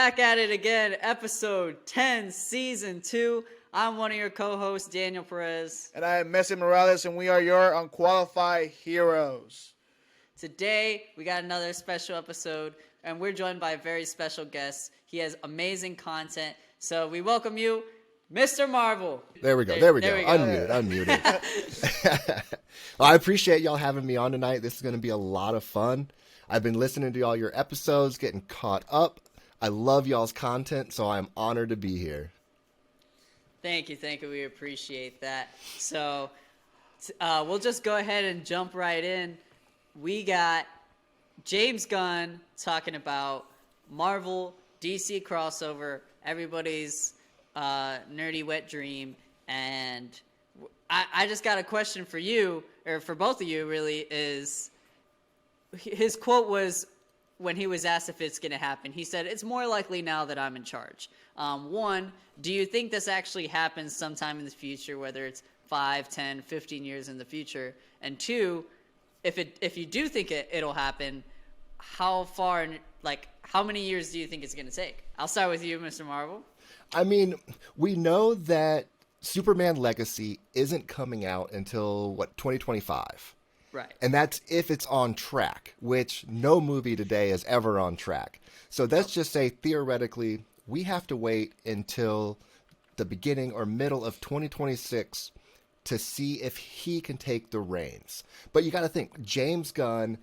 back at it again, episode 10, season 2. I'm one of your co-hosts, Daniel Perez. And I am Messi Morales, and we are your unqualified heroes. Today, we got another special episode, and we're joined by a very special guest. He has amazing content, so we welcome you, Mr. Marvel. There we go. Unmuted. Well, I appreciate y'all having me on tonight. This is going to be a lot of fun. I've been listening to all your episodes, getting caught up. I love y'all's content, so I'm honored to be here. Thank you. We appreciate that. So we'll just go ahead and jump right in. We got James Gunn talking about Marvel, DC crossover, everybody's nerdy wet dream. And I just got a question for you, or for both of you really, is his quote was, when he was asked if it's going to happen, he said, "It's more likely now that I'm in charge." One, do you think this actually happens sometime in the future, whether it's 5, 10, 15 years in the future? And two, if you do think it'll happen, how many years do you think it's going to take? I'll start with you, Mr. Marvel. I mean, we know that Superman Legacy isn't coming out until, 2025? Right. And that's if it's on track, which no movie today is ever on track. So let's just say, theoretically, we have to wait until the beginning or middle of 2026 to see if he can take the reins. But you got to think, James Gunn,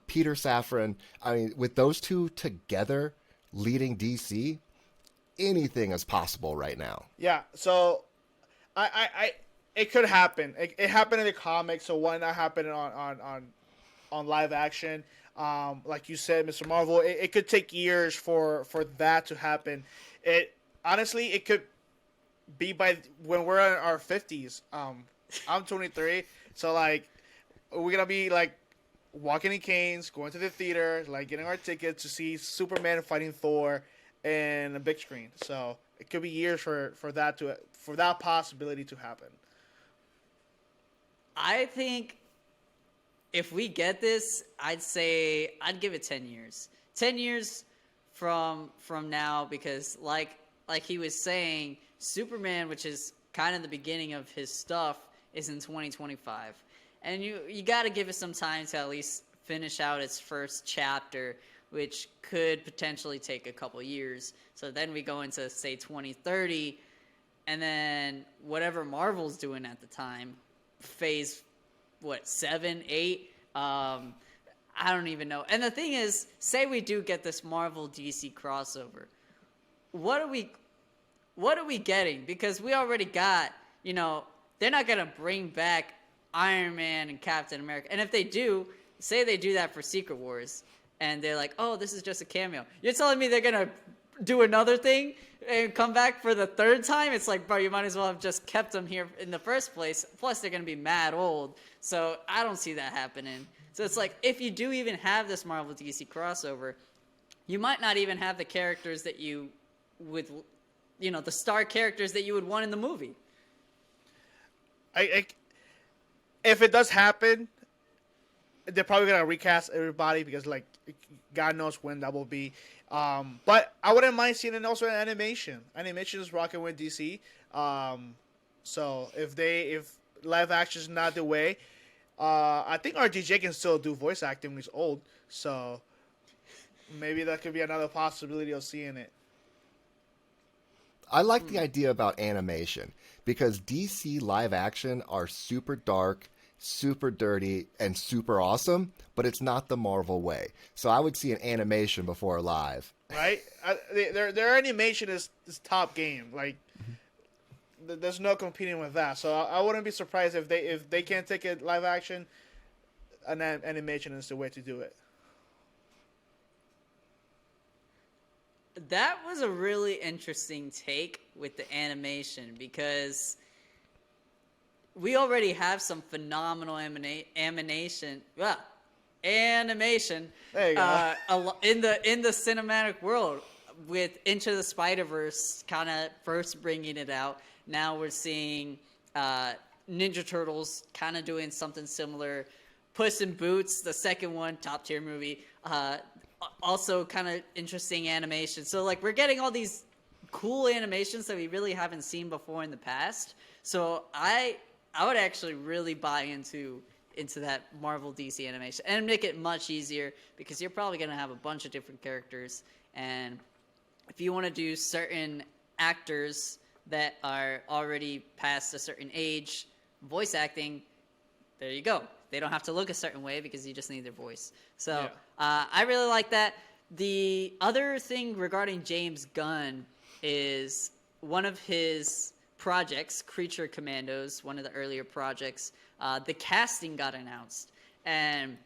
Peter Safran, I mean, with those two together leading DC, anything is possible right now. Yeah, so it could happen. It happened in the comics, so why not happen on live action? Like you said, Mr. Marvel, it could take years for that to happen. Honestly, it could be by when we're in our 50s. I'm 23, so we're gonna be walking in canes, going to the theater, getting our tickets to see Superman fighting Thor in a big screen. So it could be years for that possibility to happen. I think if we get this, I'd give it 10 years. 10 years from now, because like he was saying, Superman, which is kind of the beginning of his stuff, is in 2025. And you got to give it some time to at least finish out its first chapter, which could potentially take a couple years. So then we go into, say, 2030, and then whatever Marvel's doing at the time, phase 7, 8, I don't even know. And the thing is, say we do get this Marvel DC crossover, what are we getting? Because we already got, they're not gonna bring back Iron Man and Captain America. And if they do, say they do that for Secret Wars, and they're like, "Oh, this is just a cameo." You're telling me they're gonna do another thing and come back for the third time? It's like, bro, you might as well have just kept them here in the first place. Plus, they're going to be mad old. So I don't see that happening. So it's like, if you do even have this Marvel DC crossover, you might not even have the characters that you would, the star characters that you would want in the movie. If it does happen, they're probably going to recast everybody because, God knows when that will be. But I wouldn't mind seeing it also in animation. Animation is rocking with DC. So if live action is not the way, I think RDJ can still do voice acting when he's old. So maybe that could be another possibility of seeing it. I like the idea about animation because DC live action are super dark, super dirty, and super awesome, but it's not the Marvel way. So I would see an animation before live. Right? Their animation is top game. There's no competing with that. So I wouldn't be surprised if they can't take it live action, and then animation is the way to do it. That was a really interesting take with the animation, because we already have some phenomenal animation. There you go. In the cinematic world, with Into the Spider-Verse kind of first bringing it out. Now we're seeing Ninja Turtles kind of doing something similar. Puss in Boots, the second one, top tier movie. also kind of interesting animation. So like we're getting all these cool animations that we really haven't seen before in the past. So I would actually really buy into that Marvel DC animation and make it much easier because you're probably going to have a bunch of different characters, and if you want to do certain actors that are already past a certain age voice acting, there you go. They don't have to look a certain way because you just need their voice. So I really like that. The other thing regarding James Gunn is one of his projects, Creature Commandos, one of the earlier projects, the casting got announced. And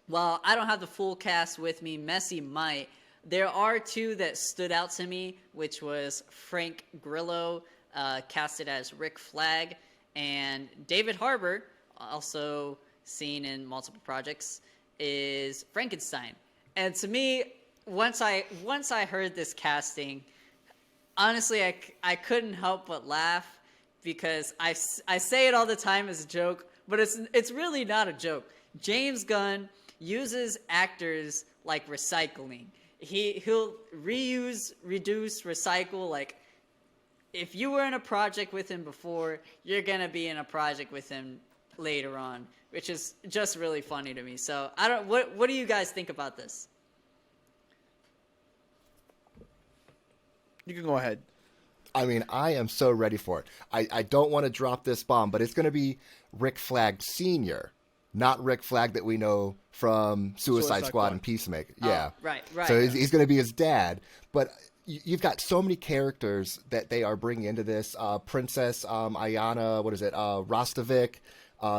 while I don't have the full cast with me, Messi might, there are two that stood out to me, which was Frank Grillo, casted as Rick Flag, and David Harbour, also seen in multiple projects, is Frankenstein. And to me, once I heard this casting, honestly, I couldn't help but laugh because I say it all the time as a joke, but it's really not a joke. James Gunn uses actors like recycling. He'll reuse, reduce, recycle. Like, if you were in a project with him before, you're gonna be in a project with him later on, which is just really funny to me. So what do you guys think about this? You can go ahead. I mean, I am so ready for it. I don't want to drop this bomb, but it's going to be Rick Flag Sr., not Rick Flag that we know from Suicide Squad and Peacemaker. Yeah. Right. So he's going to be his dad. But you've got so many characters that they are bringing into this. Princess Ayana, Rostovich,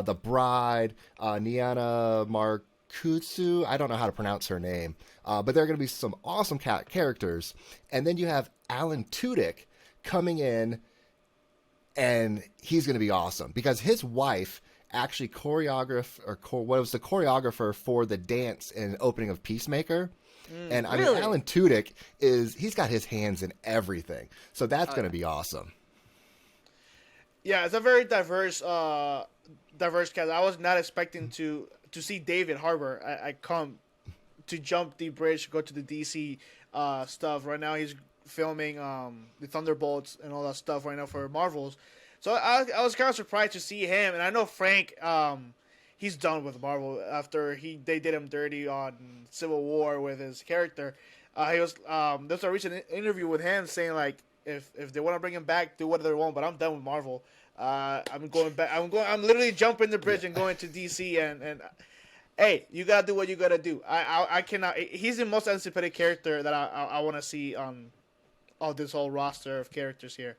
the Bride, Niana Markutsu. I don't know how to pronounce her name. But there are going to be some awesome characters. And then you have Alan Tudyk coming in, and he's going to be awesome because his wife actually was the choreographer for the dance and opening of Peacemaker. And I mean, Alan Tudyk he's got his hands in everything, so that's going to be awesome. Yeah, it's a very diverse cast. I was not expecting to see David Harbour. I come to jump the bridge, go to the DC stuff. Right now, he's filming the Thunderbolts and all that stuff right now for Marvels. So I was kind of surprised to see him. And I know Frank, he's done with Marvel after they did him dirty on Civil War with his character. There's a recent interview with him saying like if they want to bring him back, do whatever they want. But I'm done with Marvel. I'm going back. I'm literally jumping the bridge and going to DC and hey, you gotta do what you gotta do. I cannot. He's the most anticipated character that I want to see on this whole roster of characters here.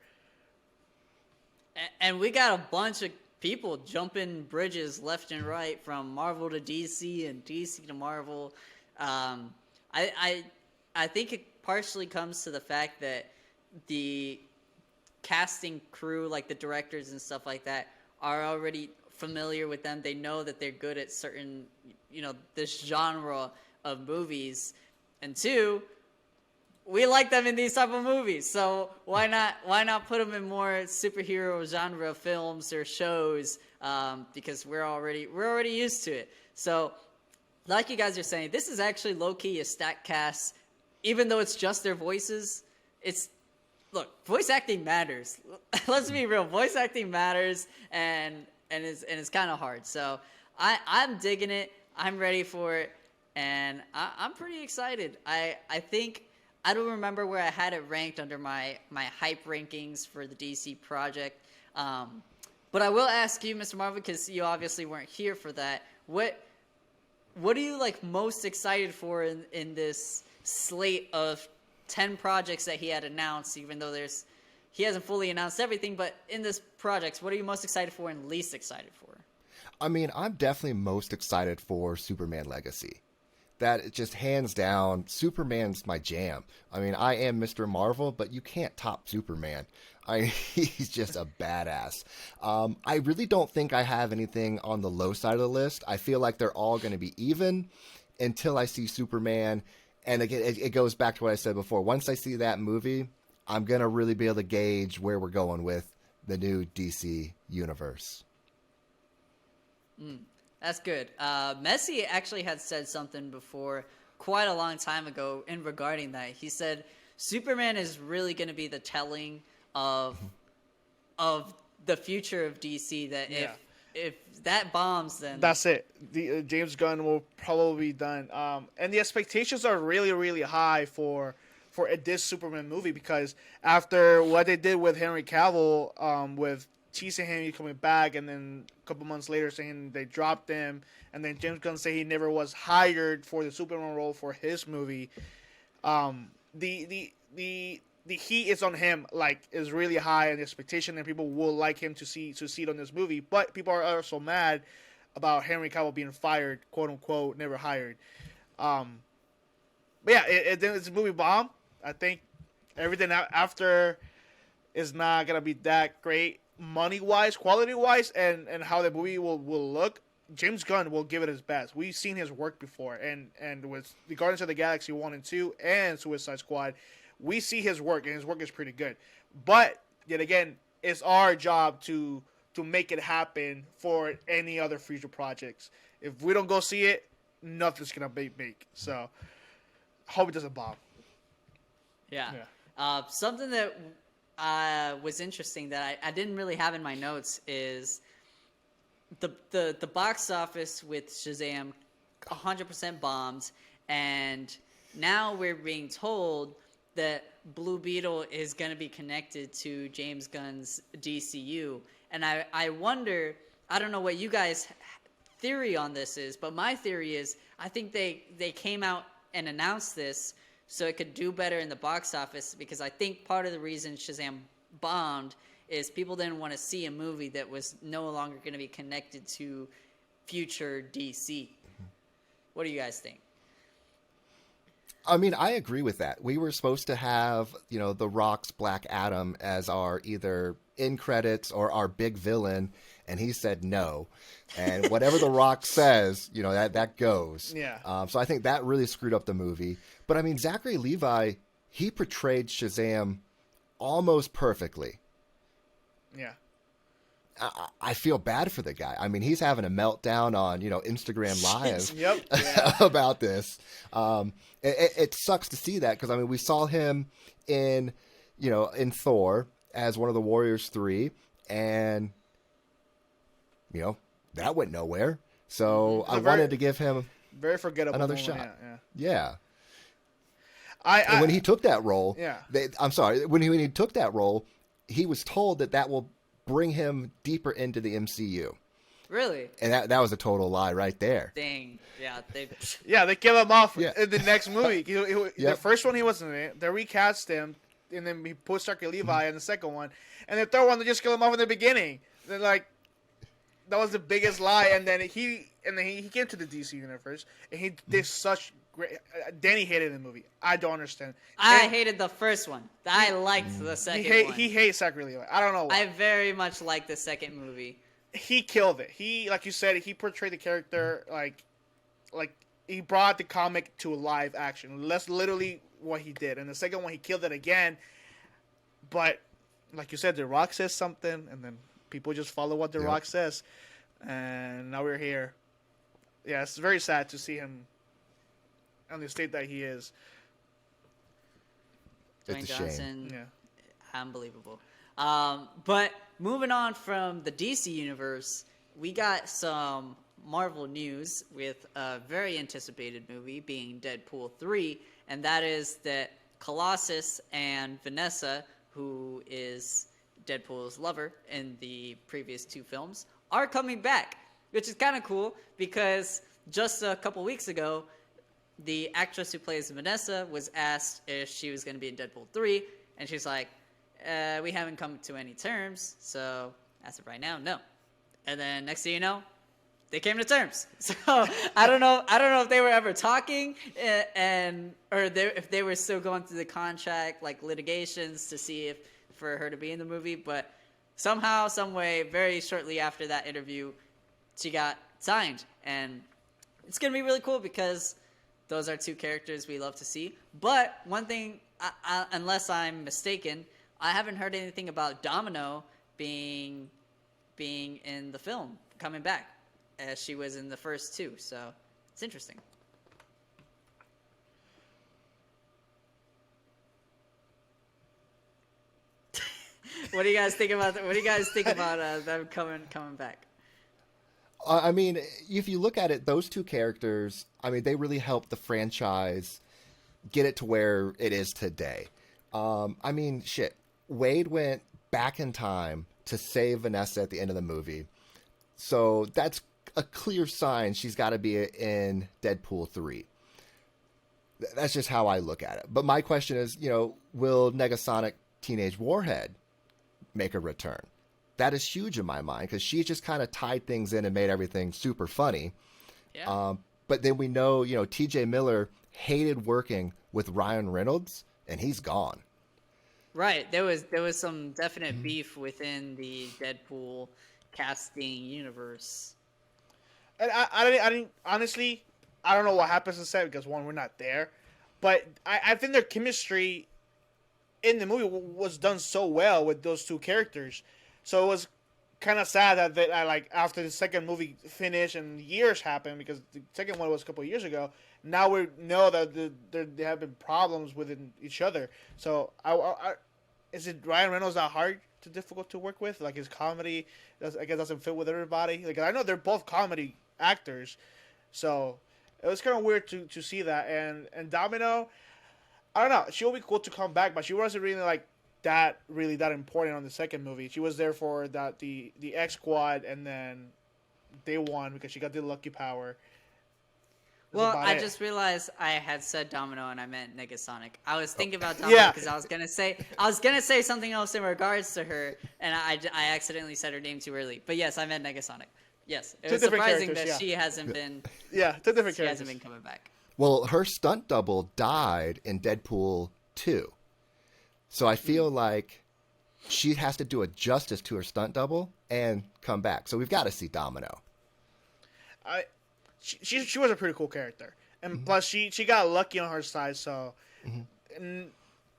And we got a bunch of people jumping bridges left and right from Marvel to DC and DC to Marvel. I think it partially comes to the fact that the casting crew, like the directors and stuff like that, are already familiar with them. They know that they're good at certain, this genre of movies. And two, we like them in these type of movies. So why not put them in more superhero genre films or shows? Because we're already used to it. So like you guys are saying, this is actually low key a stacked cast, even though it's just their voices. Look, voice acting matters. Let's be real. Voice acting matters, and it's kind of hard. So I'm digging it. I'm ready for it, and I'm pretty excited. I think I don't remember where I had it ranked under my hype rankings for the DC project. But I will ask you, Mr. Marvin, because you obviously weren't here for that. What are you most excited for in this slate of 10 projects that he had announced, even though he hasn't fully announced everything, but in this projects, what are you most excited for and least excited for? I mean, I'm definitely most excited for Superman Legacy. That just hands down, Superman's my jam. I mean, I am Mr. Marvel, but you can't top Superman. He's just a badass. I really don't think I have anything on the low side of the list. I feel like they're all going to be even until I see Superman. And again, it goes back to what I said before. Once I see that movie, I'm going to really be able to gauge where we're going with the new DC universe. That's good. Messi actually had said something before quite a long time ago in regarding that. He said Superman is really going to be the telling of the future of DC. That Yeah. if that bombs, then That's it. The James Gunn will probably be done. And the expectations are really, really high for this Superman movie, because after what they did with Henry Cavill, with teasing him coming back, and then a couple months later saying they dropped him, and then James Gunn say he never was hired for the Superman role for his movie. The heat is on him, like, is really high, and the expectation, and people will like him to succeed on this movie. But people are also mad about Henry Cavill being fired, quote unquote, never hired. But yeah, it's a movie bomb. I think everything after is not gonna be that great money wise, quality wise, and how the movie will look. James Gunn will give it his best. We've seen his work before, and with the Guardians of the Galaxy 1 and 2 and Suicide Squad, we see his work, and his work is pretty good. But yet again, it's our job to make it happen for any other future projects. If we don't go see it, nothing's gonna be big. So hope it doesn't bomb. Yeah. Something that was interesting that I didn't really have in my notes is the box office with Shazam 100% bombed, and now we're being told that Blue Beetle is going to be connected to James Gunn's DCU. And I wonder, I don't know what you guys' theory on this is, but my theory is I think they came out and announced this so it could do better in the box office, because I think part of the reason Shazam bombed is people didn't want to see a movie that was no longer going to be connected to future DC. What do you guys think? I mean, I agree with that. We were supposed to have, The Rock's Black Adam as our either end credits or our big villain, and he said no. And whatever The Rock says, that goes. Yeah. So I think that really screwed up the movie. But I mean, Zachary Levi, he portrayed Shazam almost perfectly. Yeah. I feel bad for the guy. I mean, he's having a meltdown on, Instagram Live Yep. Yeah. about this. It sucks to see that, because, I mean, we saw him in Thor as one of the Warriors 3, and, that went nowhere. So I wanted to give him very forgettable another moment. shot. Yeah. And when he took that role, Yeah. I'm sorry, when he took that role, he was told that will bring him deeper into the MCU. Really? And that was a total lie right there. Dang. Yeah. They killed him off Yeah. in the next movie. The Yep. first one he wasn't in it. They recast him, and then he put Zachary Levi in the second one. And the third one, they just killed him off in the beginning. They're like, that was the biggest lie. And then he came to the DC universe, and he did such great. Danny hated the movie. I don't understand. I hated the first one. I liked the second one. He hates Zachary Levi. I don't know why. I very much liked the second movie. He killed it. He, like you said, he portrayed the character like he brought the comic to live action. That's literally what he did. And the second one, he killed it again. But like you said, The Rock says something, and then people just follow what The Rock says, and now we're here. Yeah, it's very sad to see him on the state that he is. Dwayne It's a shame. Johnson, Yeah. unbelievable. But moving on from the DC universe, we got some Marvel news with a very anticipated movie being Deadpool 3, and that is that Colossus and Vanessa, who is Deadpool's lover in the previous two films, are coming back, which is kind of cool because just a couple weeks ago, the actress who plays Vanessa was asked if she was going to be in Deadpool 3, and she's like, we haven't come to any terms, so as of right now, no. And then next thing you know, they came to terms. So I don't know if they were ever talking, if they were still going through the contract like litigations to see if for her to be in the movie. But somehow, some way, very shortly after that interview, she got signed, and it's gonna be really cool because those are two characters we love to see. But one thing, unless I'm mistaken, I haven't heard anything about Domino being in the film, coming back, as she was in the first two. So it's interesting. What do you guys think about? What do you guys think about them coming back? I mean, if you look at it, those two characters, I mean, they really helped the franchise get it to where it is today. I mean, shit. Wade went back in time to save Vanessa at the end of the movie. So that's a clear sign she's got to be in Deadpool 3. That's just how I look at it. But my question is, will Negasonic Teenage Warhead make a return? That is huge in my mind because she just kind of tied things in and made everything super funny. Yeah. But then we know, TJ Miller hated working with Ryan Reynolds, and he's gone. Right. There was some definite beef within the Deadpool casting universe. And I didn't honestly. I don't know what happens in set because one, we're not there, but I think their chemistry in the movie was done so well with those two characters. So it was kind of sad that they, like after the second movie finished and years happened because the second one was a couple of years ago. Now we know that there have been problems within each other. So is it Ryan Reynolds that hard to difficult to work with? Like his comedy, I guess doesn't fit with everybody. Like I know they're both comedy actors, so it was kind of weird to see that. And Domino, I don't know. She will be cool to come back, but she wasn't really that important on the second movie. She was there for the X Squad, and then they won because she got the lucky power. Well, I just realized I had said Domino and I meant Negasonic. I was thinking about Domino because I was gonna say something else in regards to her, and I accidentally said her name too early. But yes, I meant Negasonic. Yes, it was surprising that she hasn't been. Yeah, two different characters. She hasn't been coming back. Well, her stunt double died in Deadpool 2. So I feel like she has to do a justice to her stunt double and come back. So we've got to see Domino. She was a pretty cool character, and plus she got lucky on her side, so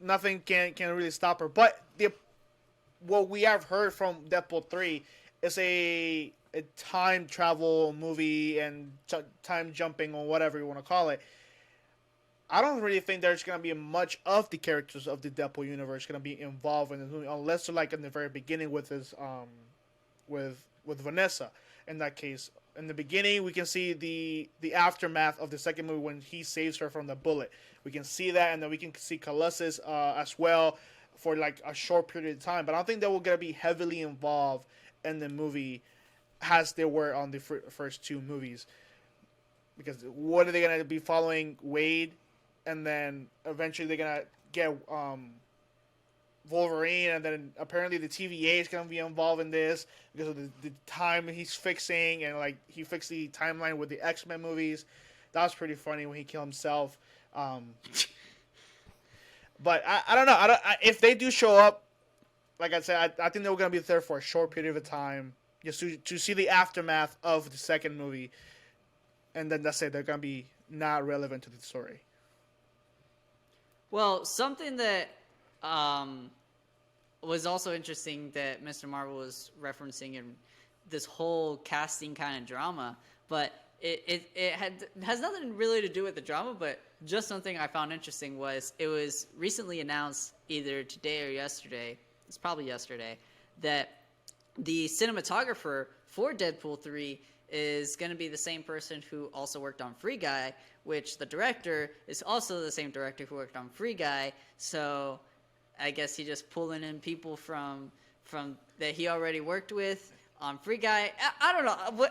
nothing can really stop her. But what we have heard from Deadpool 3 is a time travel movie and time jumping or whatever you want to call it. I don't really think there's going to be much of the characters of the Deadpool universe going to be involved in the movie, unless they're in the very beginning with his with Vanessa. In that case, in the beginning, we can see the aftermath of the second movie when he saves her from the bullet. We can see that, and then we can see Colossus as well for a short period of time. But I don't think they will going to be heavily involved in the movie as they were on the first two movies. Because what are they going to be following Wade? And then eventually they're going to get Wolverine, and then apparently the TVA is going to be involved in this because of the time he's fixing, and he fixed the timeline with the X-Men movies. That was pretty funny when he killed himself. But I don't know. If they do show up, like I said, I think they're going to be there for a short period of time just to see the aftermath of the second movie, and then that's it. They're going to be not relevant to the story. Well, something that was also interesting that Mr. Marvel was referencing in this whole casting kind of drama, but it has nothing really to do with the drama, but just something I found interesting was it was recently announced either today or yesterday, it's probably yesterday, that the cinematographer for Deadpool 3 is going to be the same person who also worked on Free Guy, which the director is also the same director who worked on Free Guy. So I guess he just pulling in people from that he already worked with on Free Guy. I don't know.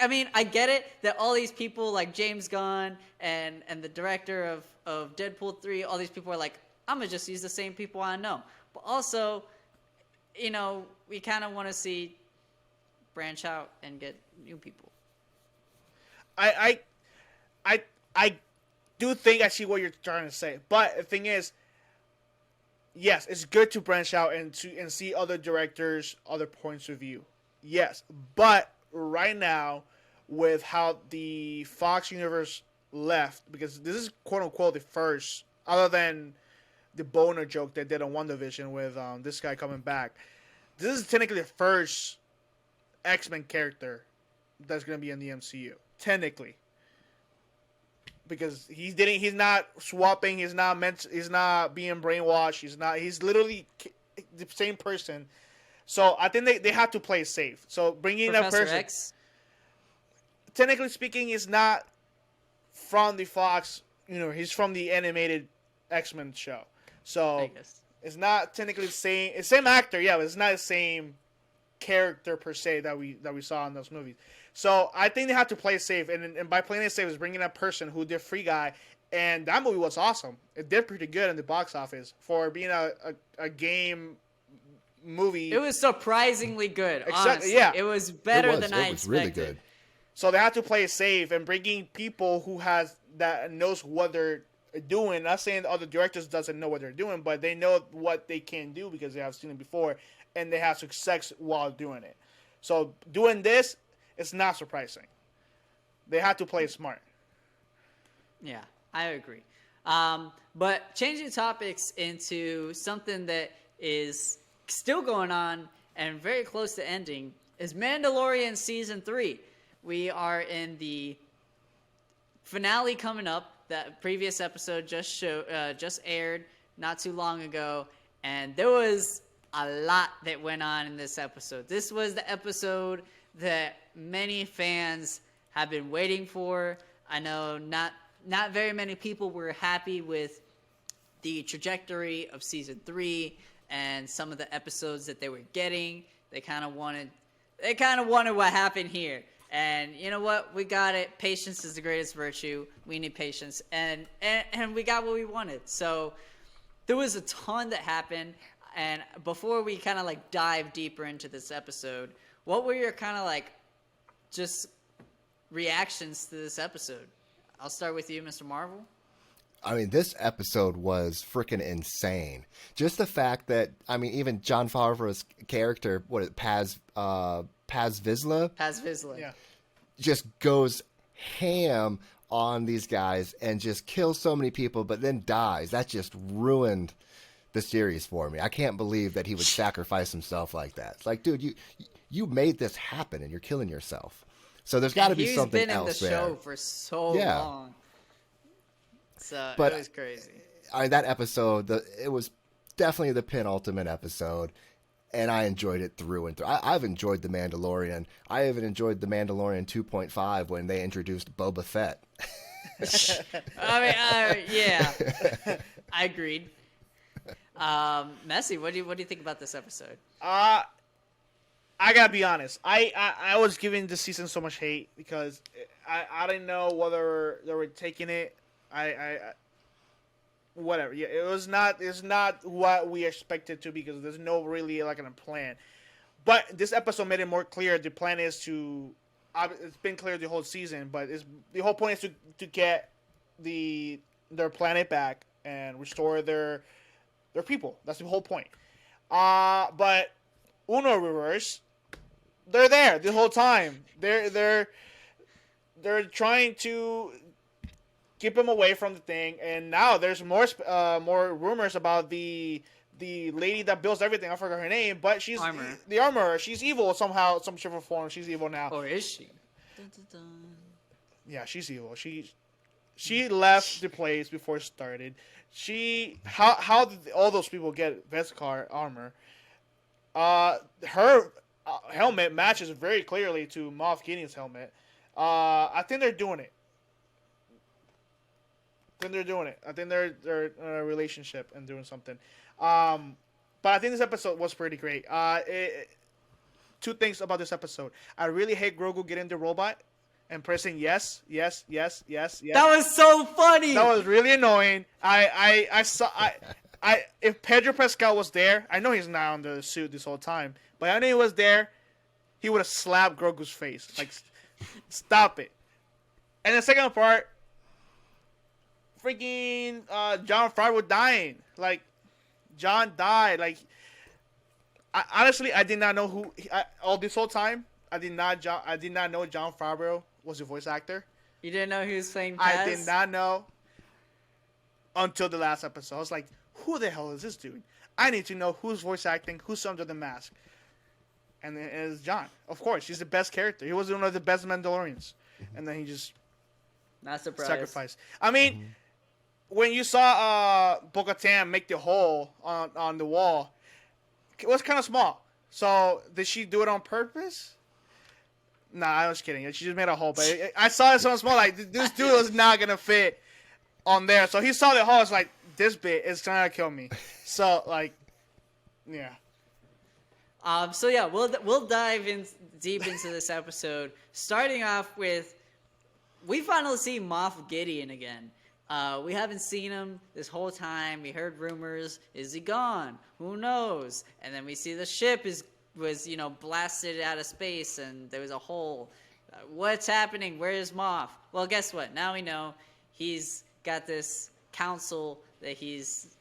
I mean, I get it that all these people like James Gunn and the director of Deadpool 3, all these people are like, I'm going to just use the same people I know. But also, we kind of want to see branch out and get new people. I do think I see what you're trying to say, but the thing is, yes, it's good to branch out and see other directors, other points of view. Yes, but right now, with how the Fox universe left, because this is quote unquote the first, other than the boner joke they did on WandaVision with this guy coming back, this is technically the first X-Men character that's going to be in the MCU. Technically. Because he's not swapping, he's not being brainwashed, he's literally the same person. So I think they have to play it safe. So bringing that Professor person, X. technically speaking, is not from the Fox. He's from the animated X-Men show. I So guess. it's not technically the same. It's the same actor, yeah, but it's not the same character per se that we saw in those movies. So I think they have to play it safe, and by playing it safe is bringing that person who did Free Guy, and that movie was awesome. It did pretty good in the box office for being a game movie. It was surprisingly good. Exactly, Honestly, yeah. it was better than I It was expected. really good. So they have to play it safe and bringing people who knows what they're doing. Not saying the other directors doesn't know what they're doing, but they know what they can do because they have seen it before and they have success while doing it. So doing this, it's not surprising. They have to play smart. Yeah, I agree. But changing topics into something that is still going on and very close to ending is Mandalorian Season 3. We are in the finale coming up. That previous episode just aired not too long ago, and there was a lot that went on in this episode. This was the episode that many fans have been waiting for. I know not very many people were happy with the trajectory of Season 3 and some of the episodes that they were getting. They kind of wanted what happened here. And you know what? We got it. Patience is the greatest virtue. We need patience. And we got what we wanted. So there was a ton that happened. And before we kind of like dive deeper into this episode, what were your kind of like just reactions to this episode? I'll start with you, Mr. Marvel. I mean, this episode was freaking insane. Just the fact that, I mean, even John Favreau's character, Paz Vizsla? Paz Vizsla. Yeah. Just goes ham on these guys and just kills so many people, but then dies. That just ruined the series for me. I can't believe that he would sacrifice himself like that. It's like, dude, you made this happen and you're killing yourself. So there's got to be something else He's been in the there. show for so long. So But it was crazy. That episode, it was definitely the penultimate episode, and I enjoyed it through and through. I've enjoyed The Mandalorian. I even enjoyed The Mandalorian 2.5 when they introduced Boba Fett. I mean, yeah, I agreed. Messi, what do you think about this episode? I gotta be honest. I was giving this season so much hate because I didn't know whether they were taking it. Whatever. Yeah, it's not what we expected to because there's no really like a plan. But this episode made it more clear. The plan is to. It's been clear the whole season, but the whole point is to get their planet back and restore their people. That's the whole point. But Uno Reverse, they're there the whole time. They're trying to keep him away from the thing, and now there's more rumors about the lady that builds everything. I forgot her name, but she's the armorer. She's evil somehow, some shape or form. She's evil now. Or is she? Dun, dun, dun. Yeah, she's evil. She left the place before it started. How did all those people get Beskar armor? Her helmet matches very clearly to Moff Gideon's helmet. I think they're doing it. I think they're in a relationship and doing something. But I think this episode was pretty great. Two things about this episode. I really hate Grogu getting the robot and pressing yes. That was so funny. That was really annoying. I saw if Pedro Pascal was there, I know he's not on the suit this whole time, but I know he was there, he would have slapped Grogu's face. Like, stop it. And the second part, freaking John Favreau dying. Like, John died. Like, honestly, I did not know who. All this whole time, I did not know John Favreau was a voice actor. You didn't know he was playing Paz? I did not know until the last episode. I was like, who the hell is this dude? I need to know who's voice acting, who's under the mask. And it's John. Of course, he's the best character. He was one of the best Mandalorians. And then he just not surprised. Sacrificed. I mean, when you saw Bo-Katan make the hole on the wall, it was kind of small. So did she do it on purpose? Nah, I was kidding. She just made a hole. But I saw it so small. Like, this dude was not gonna fit on there. So he saw the hole. It's like, this bit is trying to kill me. So like, yeah. So yeah, we'll dive in deep into this episode. Starting off with, we finally see Moff Gideon again. We haven't seen him this whole time. We heard rumors. Is he gone? Who knows? And then we see the ship was blasted out of space, and there was a hole. What's happening? Where is Moff? Well, guess what? Now we know he's got this council that he's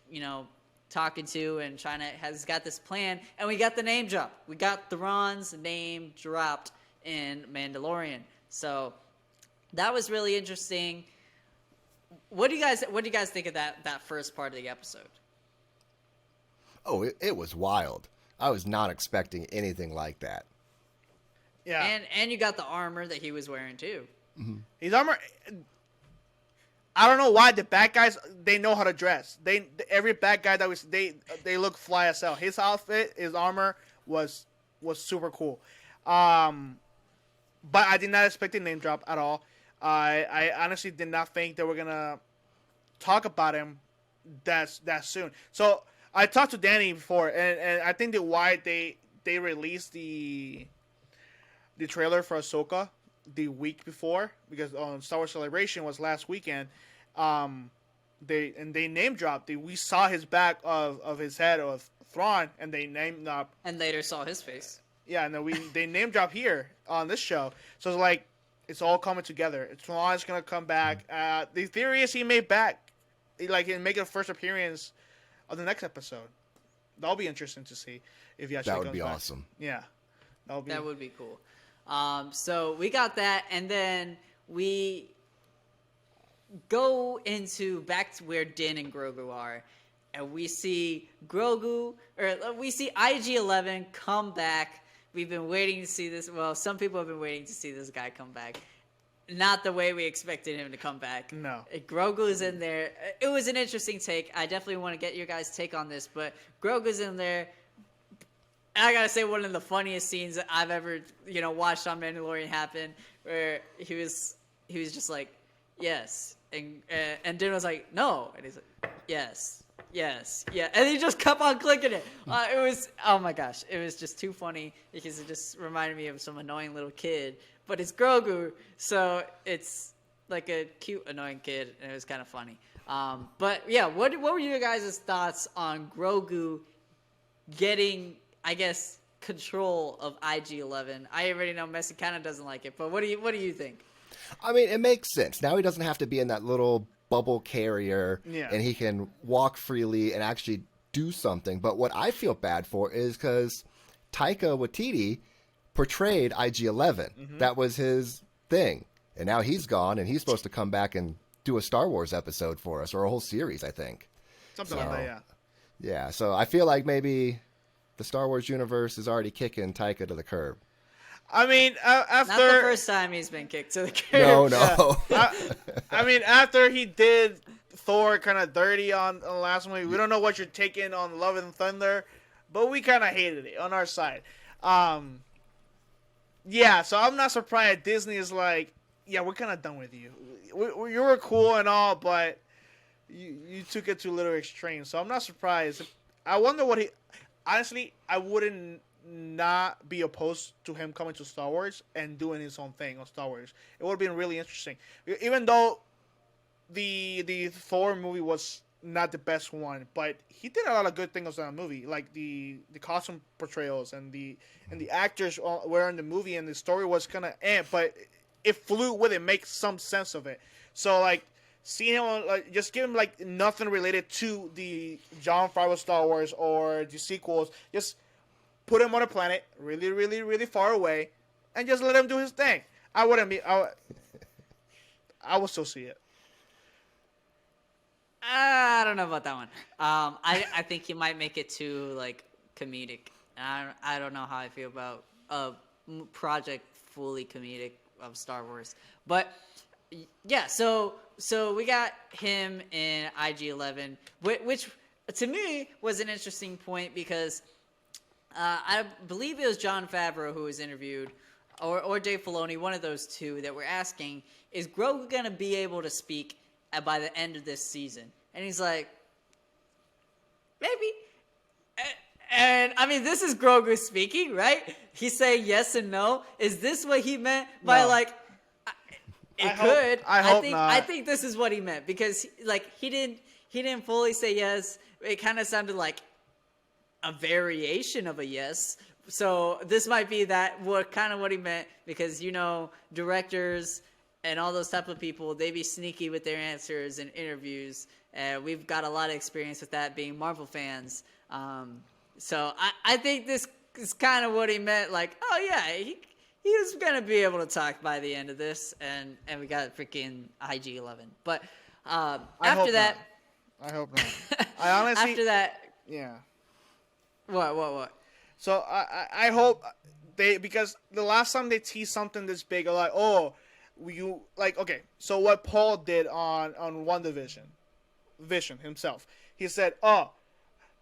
talking to and has got this plan, and we got the name drop. We got Thrawn's name dropped in Mandalorian. So that was really interesting. What do you guys think of that first part of the episode? Oh, it was wild. I was not expecting anything like that. Yeah. And you got the armor that he was wearing too. Mm-hmm. His armor. I don't know why the bad guys, they know how to dress. Every bad guy they look fly as hell. His outfit, his armor was super cool. But I did not expect a name drop at all. I honestly did not think they were gonna talk about him that soon. So I talked to Danny before, and I think that why they released the trailer for Ahsoka the week before, because on Star Wars Celebration was last weekend. They name dropped. We saw his back of his head of Thrawn, and they named up. And later saw his face. Yeah, and then they name drop here on this show. So it's like it's all coming together. Thrawn's gonna come back. The theory is he may back, like he'll make a first appearance on the next episode. That'll be interesting to see if he actually comes back. That would be awesome. Yeah, that would be cool. So we got that, and then we go back to where Din and Grogu are, and we see IG-11 come back. We've been waiting to see this. Well, some people have been waiting to see this guy come back. Not the way we expected him to come back. No. Grogu's in there. It was an interesting take. I definitely want to get your guys' take on this, but Grogu's in there. I gotta say, one of the funniest scenes that I've ever, watched on Mandalorian happen, where he was just like, yes, and Din was like, no, and he's like, yes, yeah, and he just kept on clicking it. It was, oh my gosh, it was just too funny because it just reminded me of some annoying little kid, but it's Grogu, so it's like a cute annoying kid, and it was kind of funny. But yeah, what were your guys' thoughts on Grogu getting, I guess, control of IG-11? I already know Messi kind of doesn't like it, but what do you think? I mean, it makes sense. Now he doesn't have to be in that little bubble carrier, and he can walk freely and actually do something. But what I feel bad for is because Taika Waititi portrayed IG-11. Mm-hmm. That was his thing. And now he's gone, and he's supposed to come back and do a Star Wars episode for us, or a whole series, I think. Something like that, yeah. Yeah, so I feel like maybe the Star Wars universe is already kicking Taika to the curb. I mean, after... Not the first time he's been kicked to the curb. No. I mean, after he did Thor kind of dirty on the last movie, we don't know what you're taking on Love and Thunder, but we kind of hated it on our side. Yeah, so I'm not surprised Disney is like, yeah, we're kind of done with you. You were cool and all, but you took it to a little extreme. So I'm not surprised. I wonder what he... Honestly, I wouldn't not be opposed to him coming to Star Wars and doing his own thing on Star Wars. It would have been really interesting. Even though the Thor movie was not the best one, but he did a lot of good things on the movie, like the costume portrayals and the actors were in the movie, and the story was kind of but it flew with it, makes some sense of it. So like seeing him, like, just give him like nothing related to the Jon Favreau Star Wars or the sequels, just put him on a planet really, really, really far away, and just let him do his thing. I would still see it. I don't know about that one. I think he might make it too like comedic. I don't know how I feel about a project fully comedic of Star Wars. But yeah, so we got him in IG-11, which to me was an interesting point because I believe it was John Favreau who was interviewed, or Dave Filoni, one of those two, that were asking, is Grogu going to be able to speak by the end of this season? And he's like, maybe. And I mean, this is Grogu speaking, right? He's saying yes and no. Is this what he meant by No. like? It could. I hope think. not. I think this is what he meant because like he didn't fully say yes. It kind of sounded like a variation of a yes. So this might be what he meant because directors and all those type of people, they be sneaky with their answers in interviews. We've got a lot of experience with that being Marvel fans. So I think this is kind of what he meant. Like, oh yeah, he was gonna be able to talk by the end of this, and we got freaking IG-11. But after that, I hope not. I honestly after that, yeah. what? So I hope because the last time they teased something this big, are like, oh, you like okay. So what Paul did on WandaVision, Vision himself, he said, oh,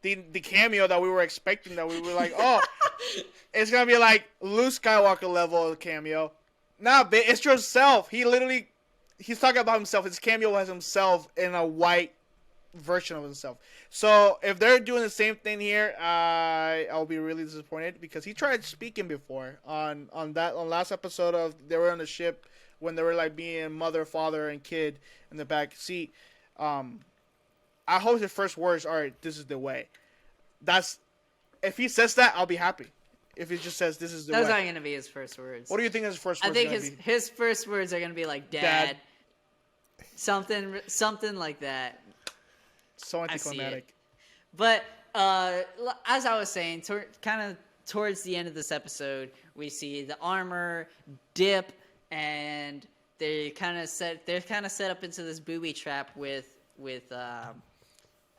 the cameo that we were expecting, that we were like, oh, it's gonna be like Luke Skywalker level of cameo. Nah, it's yourself. He's talking about himself. His cameo was himself in a white version of himself. So if they're doing the same thing here, I'll be really disappointed because he tried speaking before on last episode of they were on the ship when they were like being mother, father, and kid in the back seat. I hope his first words are, "This is the way." If he says that, I'll be happy. If he just says, "This is the way." Those aren't gonna be his first words. What do you think his first words? I think his first words are gonna be like "Dad," something like that. So anticlimactic. But as I was saying, kind of towards the end of this episode, we see the armor dip, and they're kind of set up into this booby trap with the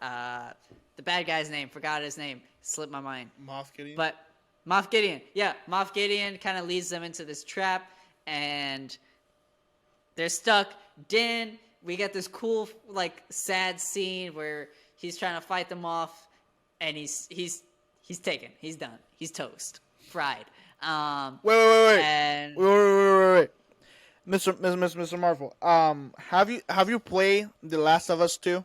bad guy's name. Forgot his name. Slipped my mind. Moff Gideon. But Moff Gideon. Yeah, Moff Gideon kind of leads them into this trap, and they're stuck. Din, we get this cool, like, sad scene where he's trying to fight them off, and he's taken. He's done. He's toast. Fried. Wait. And Wait. Mr. Marvel. Have you played The Last of Us 2?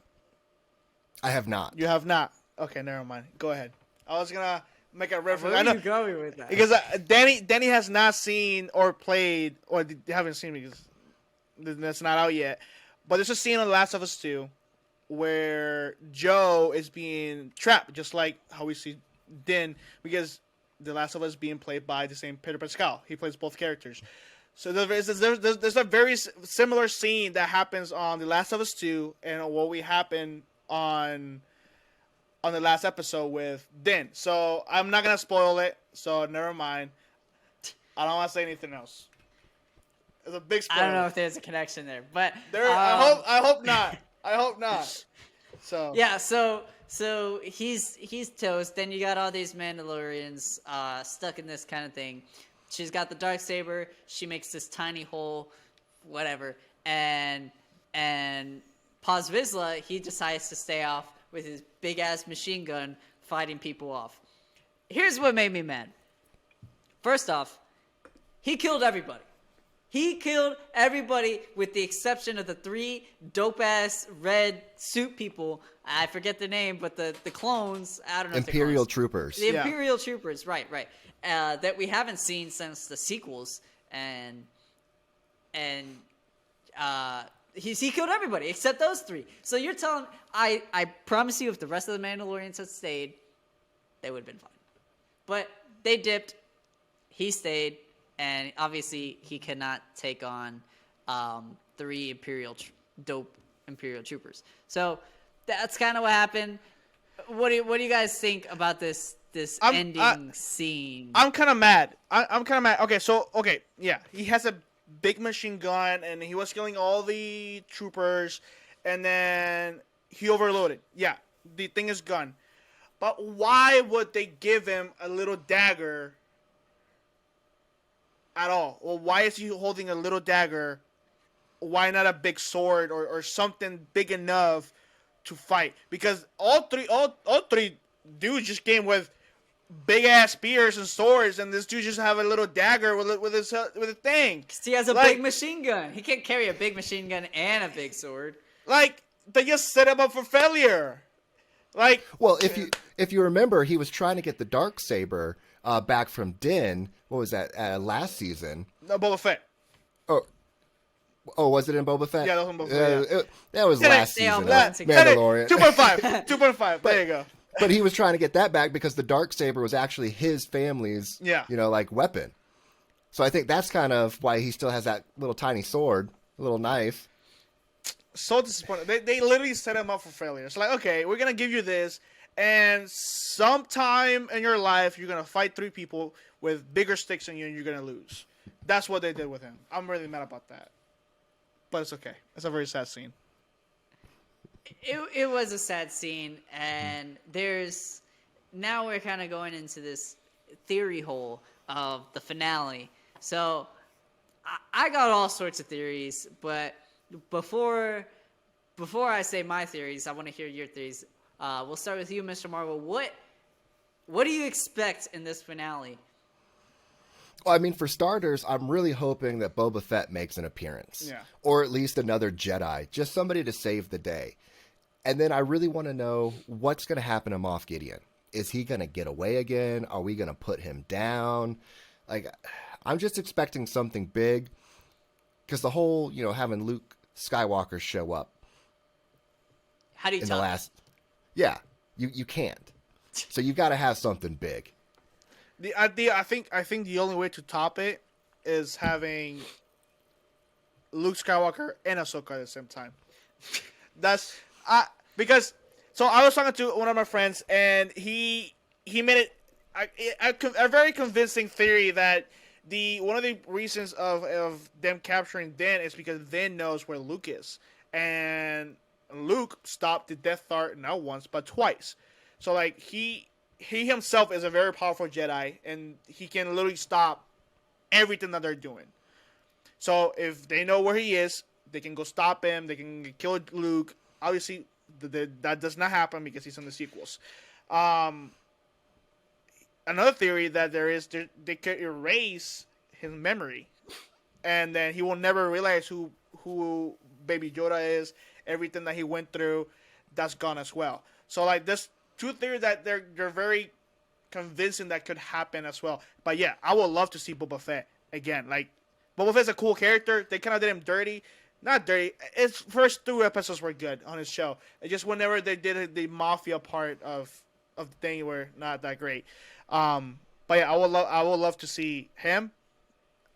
I have not. You have not. Okay, never mind. Go ahead. I was gonna make a reference. where I are know you going with that? because Danny has not seen or played, or they haven't seen because that's not out yet. But there's a scene on The Last of Us 2 where Joe is being trapped, just like how we see Din, because The Last of Us being played by the same Pedro Pascal. He plays both characters. So there's a very similar scene that happens on The Last of Us 2 and what we happen on the last episode with Din. So I'm not gonna spoil it. So never mind. I don't want to say anything else. It's a big spoiler. I don't know if there's a connection there, but I hope not. I hope not. So yeah, so he's toast. Then you got all these Mandalorians stuck in this kind of thing. She's got the Darksaber. She makes this tiny hole, whatever, and Paz Vizsla, he decides to stay off with his big ass machine gun fighting people off. Here's what made me mad. First off, he killed everybody. He killed everybody with the exception of the 3 dope-ass red suit people. I forget the name, but the clones, I don't know. Imperial Troopers. The Imperial Troopers, right. That we haven't seen since the sequels. And he killed everybody except those 3. So you're telling I promise you if the rest of the Mandalorians had stayed, they would have been fine. But they dipped. He stayed. And obviously, he cannot take on 3 dope Imperial Troopers. So that's kind of what happened. What do you guys think about this ending scene? I'm kind of mad. I'm kind of mad. Okay, yeah, he has a big machine gun, and he was killing all the troopers, and then he overloaded. Yeah, the thing is gun. But why would they give him a little dagger at all? Well, why is he holding a little dagger? Why not a big sword or something big enough to fight? Because all three dudes just came with big ass spears and swords, and this dude just have a little dagger with a thing. 'Cause he has a Like- big machine gun. He can't carry a big machine gun and a big sword. Like, they just set him up for failure. Like, Well, if you remember, he was trying to get the dark saber back from Din. What was that? Last season. no, Boba Fett. Oh, was it in Boba Fett? Yeah, that was in Boba Fett, yeah. That was Yeah, last they all season. blend of together. Mandalorian. 2.5. 2.5. There you go. But he was trying to get that back because the dark saber was actually his family's, Yeah. like weapon. So I think that's kind of why he still has that little tiny sword, little knife. So disappointed. They literally set him up for failure. It's like, okay, we're gonna give you this, and sometime in your life you're gonna fight 3 people with bigger sticks than you, and you're gonna lose. That's what they did with him. I'm really mad about that. But it's okay. It's a very sad scene. It was a sad scene, and now we're kind of going into this theory hole of the finale. So I got all sorts of theories, but before I say my theories, I want to hear your theories. We'll start with you, Mr. Marvel. What do you expect in this finale? Well, I mean, for starters, I'm really hoping that Boba Fett makes an appearance. Yeah. Or at least another Jedi. Just somebody to save the day. And then I really want to know what's going to happen to Moff Gideon. Is he going to get away again? Are we going to put him down? Like, I'm just expecting something big. Because the whole, having Luke Skywalker show up How do you in tell the that? last... Yeah, you can't. So you got to have something big. I think the only way to top it is having Luke Skywalker and Ahsoka at the same time. That's because so I was talking to one of my friends, and he made it a very convincing theory that one of the reasons of them capturing Din is because Din knows where Luke is, and Luke stopped the Death Star not once but twice. So like he himself is a very powerful Jedi, and he can literally stop everything that they're doing. So if they know where he is, they can go stop him. They can kill Luke. Obviously, that does not happen because he's in the sequels. Another theory that there is, they could erase his memory, and then he will never realize who Baby Yoda is. Everything that he went through, that's gone as well. So like this. 2 theories that they're very convincing that could happen as well. But yeah, I would love to see Boba Fett again. Like, Boba Fett's a cool character. They kind of did him dirty. Not dirty. His first 2 episodes were good on his show. It just whenever they did the mafia part of the thing were not that great. But yeah, I would love to see him.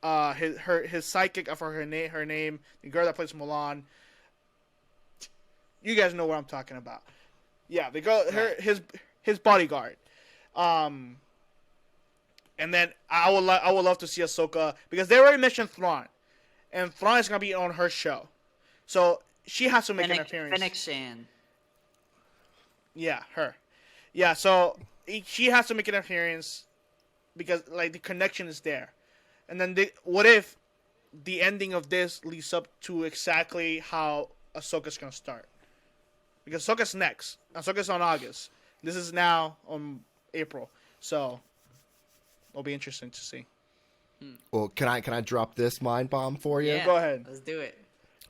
His psychic, for her name, the girl that plays Mulan. You guys know what I'm talking about. Yeah, the girl, his bodyguard, and then I would love to see Ahsoka because they already mentioned Thrawn, and Thrawn is gonna be on her show, so she has to make an appearance. Fennec Shan. Yeah, her. Yeah, so she has to make an appearance because like the connection is there, and then what if the ending of this leads up to exactly how Ahsoka's gonna start? Because Ahsoka's next. Ahsoka's on August. This is now on April. So it'll be interesting to see. Well, can I drop this mind bomb for you? Yeah, Go ahead. Let's do it.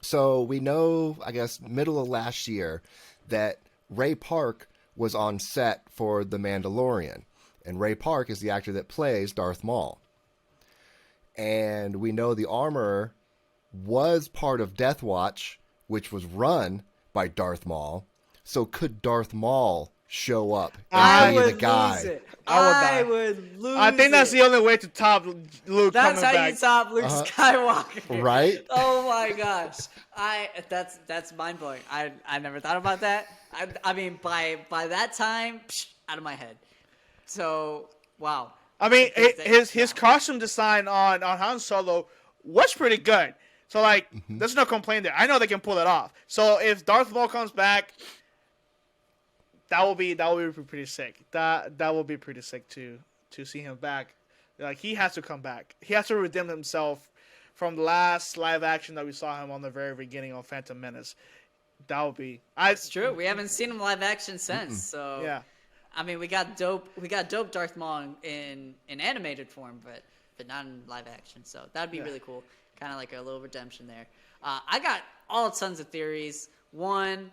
So we know, I guess, middle of last year that Ray Park was on set for The Mandalorian. And Ray Park is the actor that plays Darth Maul. And we know the Armorer was part of Death Watch, which was run by Darth Maul. So could Darth Maul show up and I be would the guy? lose it. I I would would lose it. I think that's the only way to top Luke That's coming how back. you top Luke Skywalker. Right? Oh my gosh. That's mind blowing. I never thought about that. I mean by that time, out of my head. So wow. I mean, Because his costume design on Han Solo was pretty good. So like, there's no complaint there. I know they can pull it off. So if Darth Maul comes back, that will be pretty sick. That will be pretty sick to see him back. Like he has to come back. He has to redeem himself from the last live action that we saw him on the very beginning of Phantom Menace. That would be. It's true. We haven't seen him live action since. So Yeah. I mean, we got dope Darth Maul in animated form, but not in live action. So that'd be really cool. Kind of like a little redemption there. I got all tons of theories. One,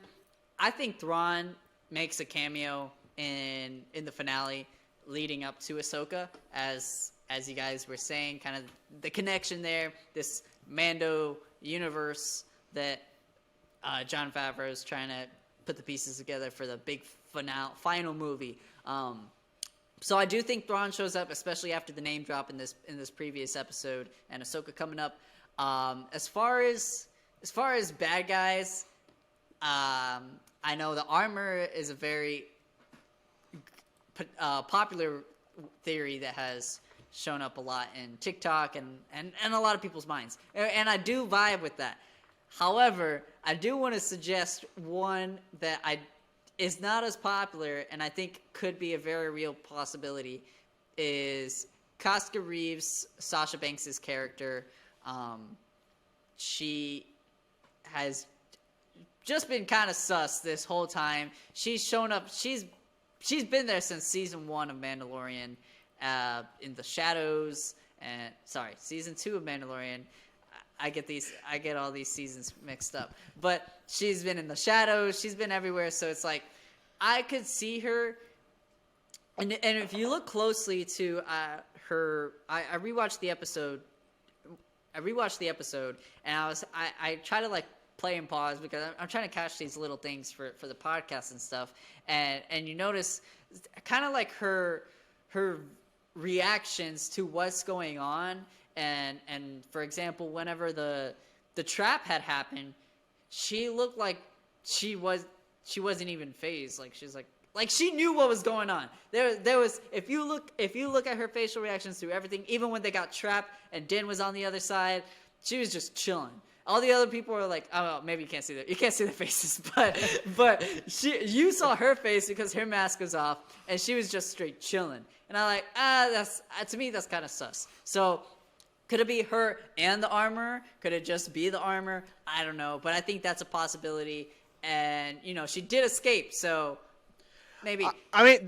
I think Thrawn makes a cameo in the finale, leading up to Ahsoka, as you guys were saying, kind of the connection there. This Mando universe that Jon Favreau is trying to put the pieces together for the big final movie. So I do think Thrawn shows up, especially after the name drop in this previous episode, and Ahsoka coming up. As far as bad guys, I know the armor is a very popular theory that has shown up a lot in TikTok and a lot of people's minds, and I do vibe with that. However, I do want to suggest one that is not as popular, and I think could be a very real possibility, is Casca Reeves, Sasha Banks' character. She has just been kind of sus this whole time. She's shown up. She's been there since season 1 of Mandalorian, in the shadows, and season 2 of Mandalorian. I get all these seasons mixed up. But she's been in the shadows. She's been everywhere. So it's like, I could see her. And if you look closely to her, I rewatched the episode. And I try to like play and pause because I'm trying to catch these little things for the podcast and stuff. And you notice kind of like her reactions to what's going on. And for example, whenever the trap had happened, she looked like she wasn't even phased. Like she's like she knew what was going on. There was, if you look at her facial reactions through everything, even when they got trapped and Din was on the other side, she was just chilling. All the other people were like, oh, well, maybe you can't see their faces, but you saw her face because her mask was off and she was just straight chilling. And I'm like, to me that's kind of sus. So could it be her and the armor? Could it just be the armor? I don't know, but I think that's a possibility. And she did escape, so maybe. I mean,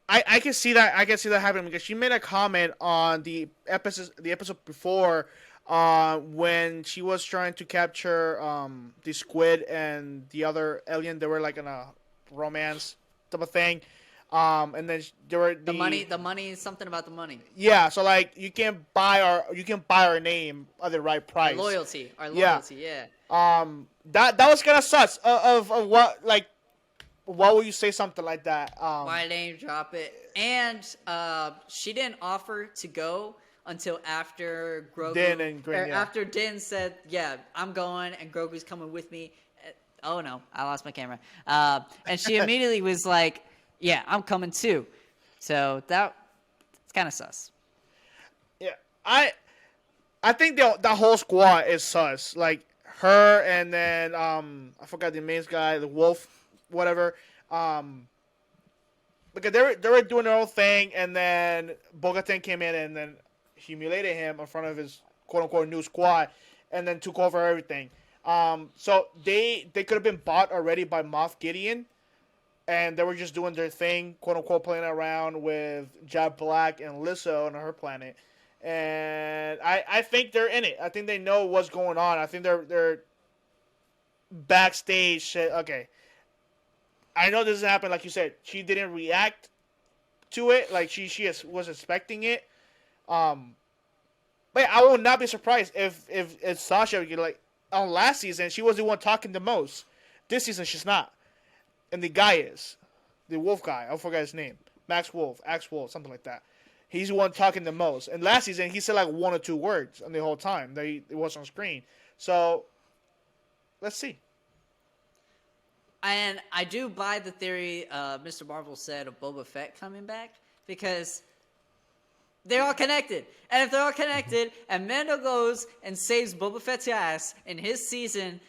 I can see that. I can see that happening because she made a comment on the episode before, when she was trying to capture the squid and the other alien. They were like in a romance type of thing. And then there were the money, something about the money. Yeah, so like you can buy our name at the right price. Our loyalty, yeah. That was kind of sus of what, like, why would you say something like that? Why name drop it? And she didn't offer to go until after Grogu, after Din said, "Yeah, I'm going, and Grogu's coming with me." Oh no, I lost my camera. And she immediately was like, "Yeah, I'm coming too." So it's kind of sus. Yeah, I think the whole squad is sus. Like her, and then I forgot the main guy, the wolf, whatever. Because they were doing their own thing, and then Bo-Katan came in and then humiliated him in front of his quote unquote new squad, and then took over everything. So they could have been bought already by Moff Gideon. And they were just doing their thing, quote unquote, playing around with Jab Black and Lizzo on her planet. And I think they're in it. I think they know what's going on. I think they're backstage. Okay, I know this happened. Like you said, she didn't react to it. Like she was expecting it. But I will not be surprised if Sasha, like on last season, she was the one talking the most. This season, she's not. And the guy is. The wolf guy. I forgot his name. Axe Wolf, something like that. He's the one talking the most. And last season, he said like 1 or 2 words on the whole time that it was on screen. So, let's see. And I do buy the theory Mr. Marvel said of Boba Fett coming back, because they're all connected. And if they're all connected, and Mando goes and saves Boba Fett's ass in his season,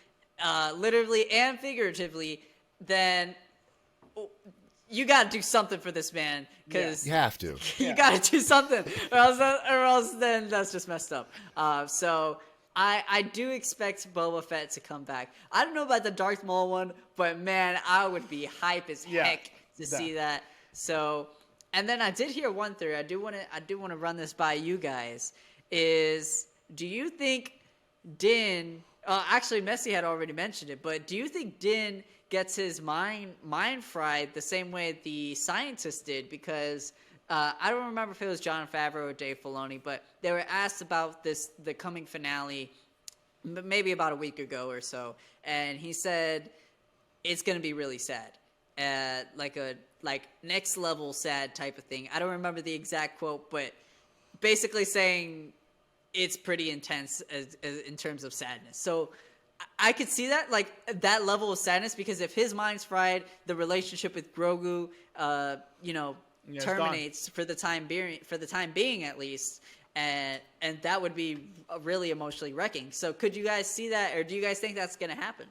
literally and figuratively, then you got to do something for this man, because you have to. You got to do something, or else then that's just messed up. So I do expect Boba Fett to come back. I don't know about the Darth Maul one, but man, I would be hype as heck to see that. So, and then I did hear one theory. I do want to run this by you guys. Is do you think Din? Actually, Messi had already mentioned it, but do you think Din gets his mind fried the same way the scientist did? Because I don't remember if it was Jon Favreau or Dave Filoni, but they were asked about the coming finale, maybe about a week ago or so, and he said it's going to be really sad, like next level sad type of thing. I don't remember the exact quote, but basically saying it's pretty intense as in terms of sadness. So I could see that, like that level of sadness, because if his mind's fried, the relationship with Grogu, terminates for the time being at least, and that would be really emotionally wrecking. So could you guys see that, or do you guys think that's gonna happen?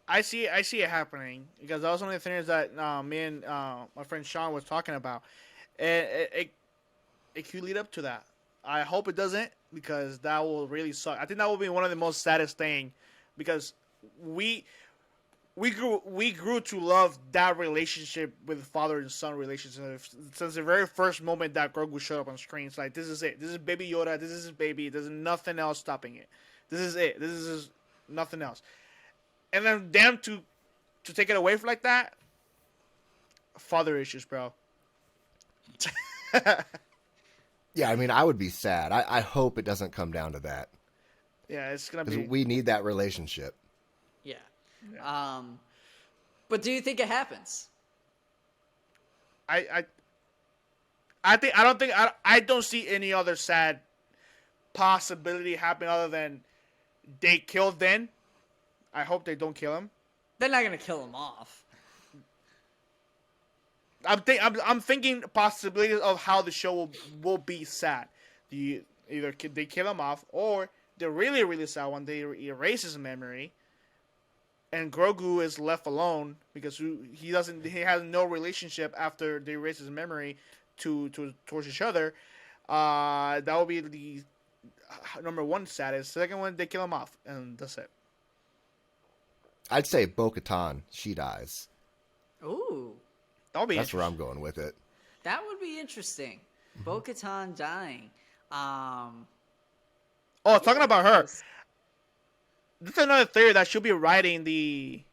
I see it happening, because that was one of the things that me and my friend Sean was talking about. And it could lead up to that. I hope it doesn't, because that will really suck. I think that will be one of the most saddest thing, because we grew to love that relationship with father and son relationship since the very first moment that Grogu showed up on screen. It's like, this is it. This is Baby Yoda. This is his baby. There's nothing else stopping it. This is it. This is nothing else. And then them to take it away like that, father issues, bro. Yeah, I mean, I would be sad. I hope it doesn't come down to that. Yeah, it's gonna Because be. we need that relationship. Yeah. Yeah. But do you think it happens? I don't see any other sad possibility happening other than they kill Din. I hope they don't kill him. They're not gonna kill him off. I'm thinking possibilities of how the show will be sad. Either they kill him off, or they're really, really sad when they erase his memory, and Grogu is left alone because he has no relationship after they erase his memory towards each other. That will be the number one saddest. Second one, they kill him off, and that's it. I'd say Bo-Katan, she dies. Ooh, That's where I'm going with it. that would be interesting. Bo-Katan dying. Talking about her. That's another theory that she'll be writing the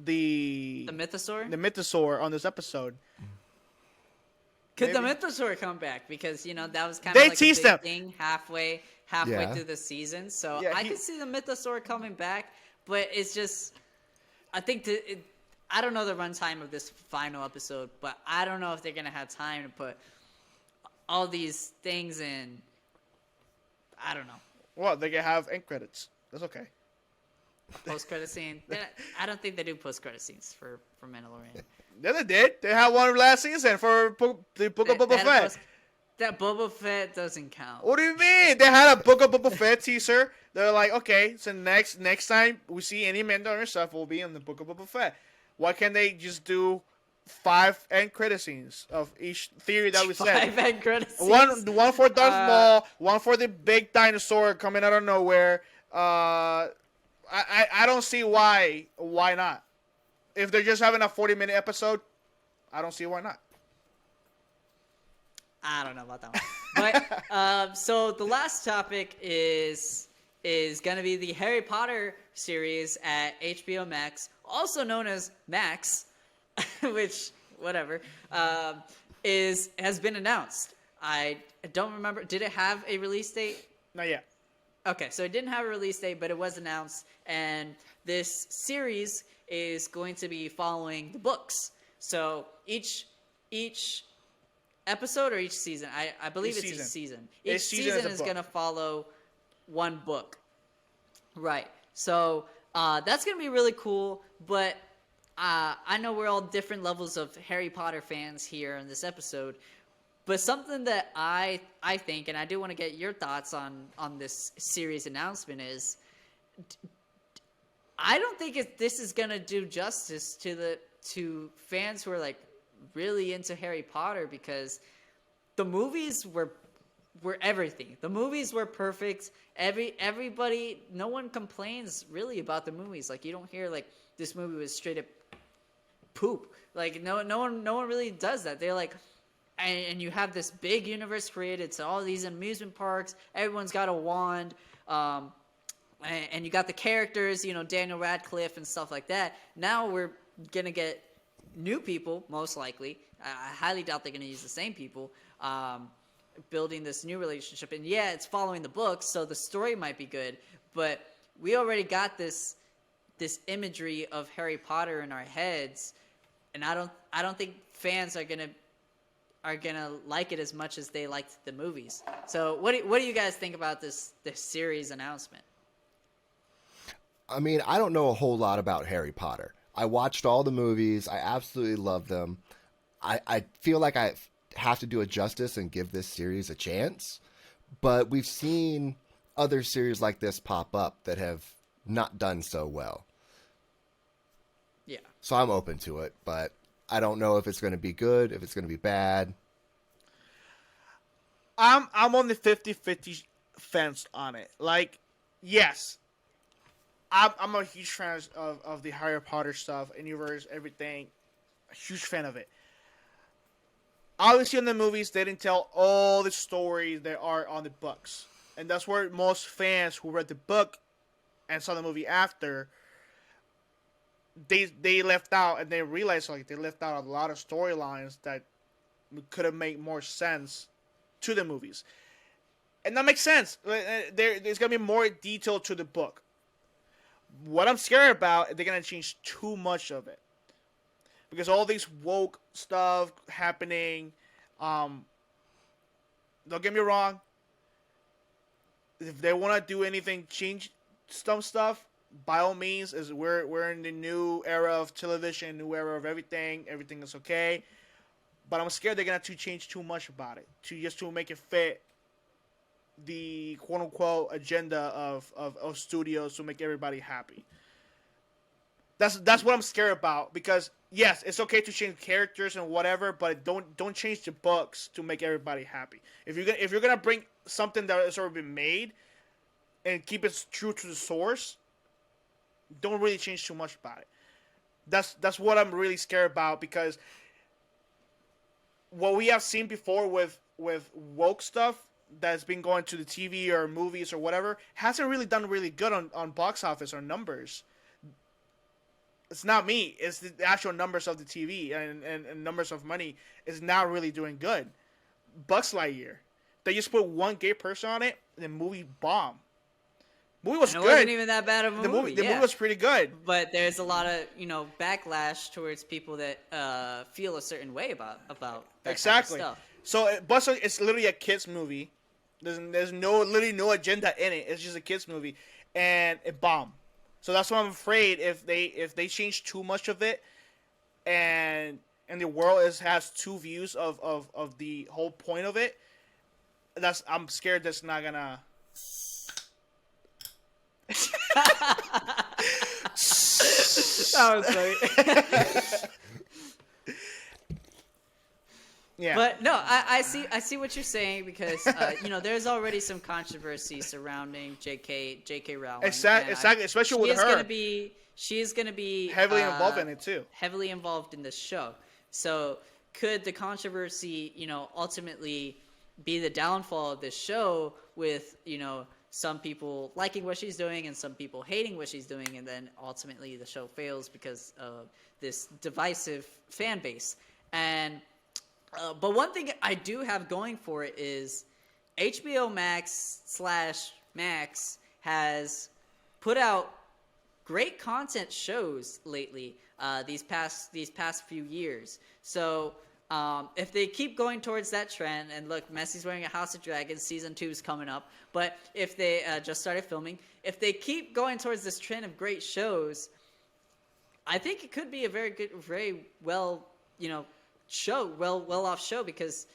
Mythosaur. the Mythosaur on this episode. Could the maybe. Mythosaur come back? Because that was kind They of like a teased big them. thing halfway Yeah. through the season. So Yeah, I could see the Mythosaur coming back, but it's just, I think I don't know the runtime of this final episode, but I don't know if they're gonna have time to put all these things in. I don't know. Well, they can have end credits. That's okay. Post credit scene. I don't think they do post credit scenes for Mandalorian. Yeah, they did. They had one last season for the Book of Boba They had a Fett. that Boba Fett doesn't count. What do you mean? They had a Book of Boba Fett teaser. They're like, okay, so next time we see any Mandalorian stuff, will be in the Book of Boba Fett. Why can't they just do 5 end credit scenes of each theory that we said? 5 end credit scenes. One for Darth Maul, one for the big dinosaur coming out of nowhere. I don't see why not. If they're just having a 40-minute episode, I don't see why not. I don't know about that one. But so the last topic is gonna be the Harry Potter series at HBO Max, also known as Max, which whatever, has been announced. I don't remember. Did it have a release date? Not yet. Okay, so it didn't have a release date, but it was announced, and this series is going to be following the books. So each episode or each season, I believe it's each season. Each season is going to follow one book. Right. So that's going to be really cool, but I know we're all different levels of Harry Potter fans here in this episode. But something that I think, and I do want to get your thoughts on this series announcement, is I don't think this is gonna do justice to fans who are like really into Harry Potter, because the movies were everything. The movies were perfect. Everybody, no one complains really about the movies. Like, you don't hear like this movie was straight up poop. Like no one really does that. They're like, and you have this big universe created, so all these amusement parks, everyone's got a wand, and you got the characters, Daniel Radcliffe and stuff like that. Now we're gonna get new people, most likely. I highly doubt they're gonna use the same people. Building this new relationship, and yeah, it's following the books, so the story might be good, but we already got this imagery of Harry Potter in our heads, and I don't think fans are gonna like it as much as they liked the movies. So what do you guys think about this series announcement? I mean, I don't know a whole lot about Harry Potter. I watched all the movies. I absolutely love them. I feel like I have to do it justice and give this series a chance. But we've seen other series like this pop up that have not done so well. Yeah. So I'm open to it, but I don't know if it's going to be good, if it's going to be bad. I'm on the 50-50 fence on it. Like, yes, I'm a huge fan of the Harry Potter stuff, universe, everything. A huge fan of it. Obviously, in the movies, they didn't tell all the stories that are on the books. And that's where most fans who read the book and saw the movie after, they left out, and they realized like they left out a lot of storylines that could have made more sense to the movies. And that makes sense. There's going to be more detail to the book. What I'm scared about is they're going to change too much of it. Because all these woke stuff happening, don't get me wrong. If they want to do anything, change some stuff, by all means. Is we're in the new era of television, new era of everything. Everything is okay, but I'm scared they're gonna to change too much about it to make it fit the quote unquote agenda of studios to make everybody happy. That's what I'm scared about, because yes, it's okay to change characters and whatever, but don't change the books to make everybody happy. If you're gonna bring something that has already been made and keep it true to the source, don't really change too much about it. That's what I'm really scared about, because what we have seen before with woke stuff that's been going to the TV or movies or whatever hasn't really done really good on box office or numbers. It's not me. It's the actual numbers of the TV and numbers of money is not really doing good. Bucks Lightyear. They just put one gay person on it, and the movie bombed. Movie was and it good. wasn't even that bad of a movie. The movie was pretty good. But there's a lot of backlash towards people that feel a certain way about that exactly. kind of stuff. So Bucks Lightyear, it's literally a kids movie. There's literally no agenda in it. It's just a kids movie, and it bombed. So that's why I'm afraid if they change too much of it, and the world has two views of the whole point of it, I'm scared that's not gonna. That was funny. Yeah. But no, I see what you're saying, because there's already some controversy surrounding J.K. Rowling. Exactly, especially with her. She is gonna be heavily involved in it too. Heavily involved in this show. So could the controversy, ultimately be the downfall of this show, with some people liking what she's doing and some people hating what she's doing, and then ultimately the show fails because of this divisive fan base. And but one thing I do have going for it is HBO Max/Max has put out great content shows lately these past few years. So if they keep going towards that trend, and look, Messi's wearing a House of Dragons, season 2 is coming up, but if they just started filming, if they keep going towards this trend of great shows, I think it could be a very good, very well, well off show, because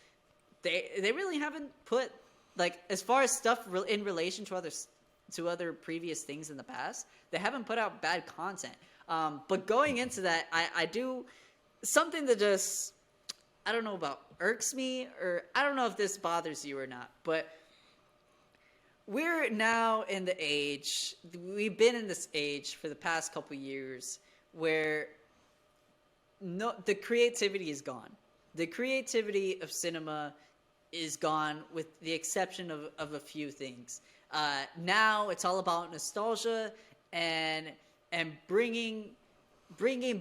they really haven't put, like, as far as stuff in relation to other previous things in the past, they haven't put out bad content. But going into that, I do something that just, I don't know about irks me, or I don't know if this bothers you or not, but we're now in the age, we've been in this age for the past couple years, where no, the creativity is gone. The creativity of cinema is gone, with the exception of a few things. Now it's all about nostalgia and bringing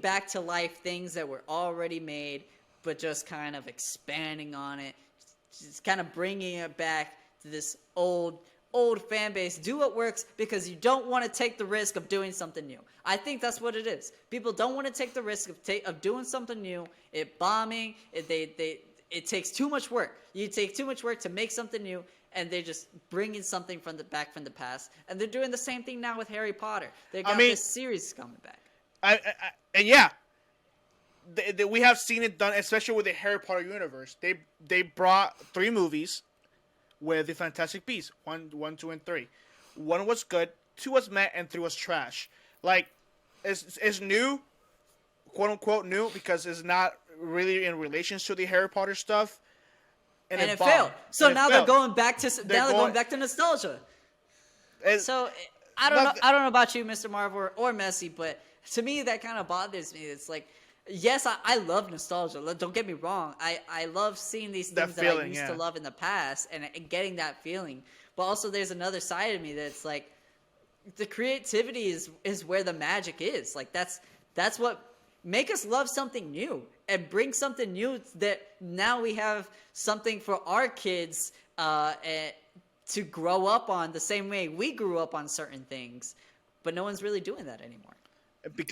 back to life things that were already made, but just kind of expanding on it, just kind of bringing it back to this old fan base. Do what works because you don't want to take the risk of doing something new. I think that's what it is. People don't want to take the risk of doing something new. It bombing. It takes too much work. You take too much work to make something new, and they're just bringing something from the past. And they're doing the same thing now with Harry Potter. They got this series coming back. And yeah, we have seen it done, especially with the Harry Potter universe. They brought 3 movies with the Fantastic Beasts, 1, 2, and 3. 1 was good, 2 was meh, and 3 was trash. Like, it's new, quote unquote new, because it's not really in relation to the Harry Potter stuff. And it failed. So now they're going back to going back to nostalgia. So I don't know about you, Mr. Marvel or Messi, but to me that kind of bothers me. It's like, yes, I love nostalgia. Don't get me wrong. I love seeing these things that I used to love in the past and getting that feeling. But also there's another side of me that's like, the creativity is where the magic is. Like that's what make us love something new and bring something new, that now we have something for our kids to grow up on the same way we grew up on certain things. But no one's really doing that anymore.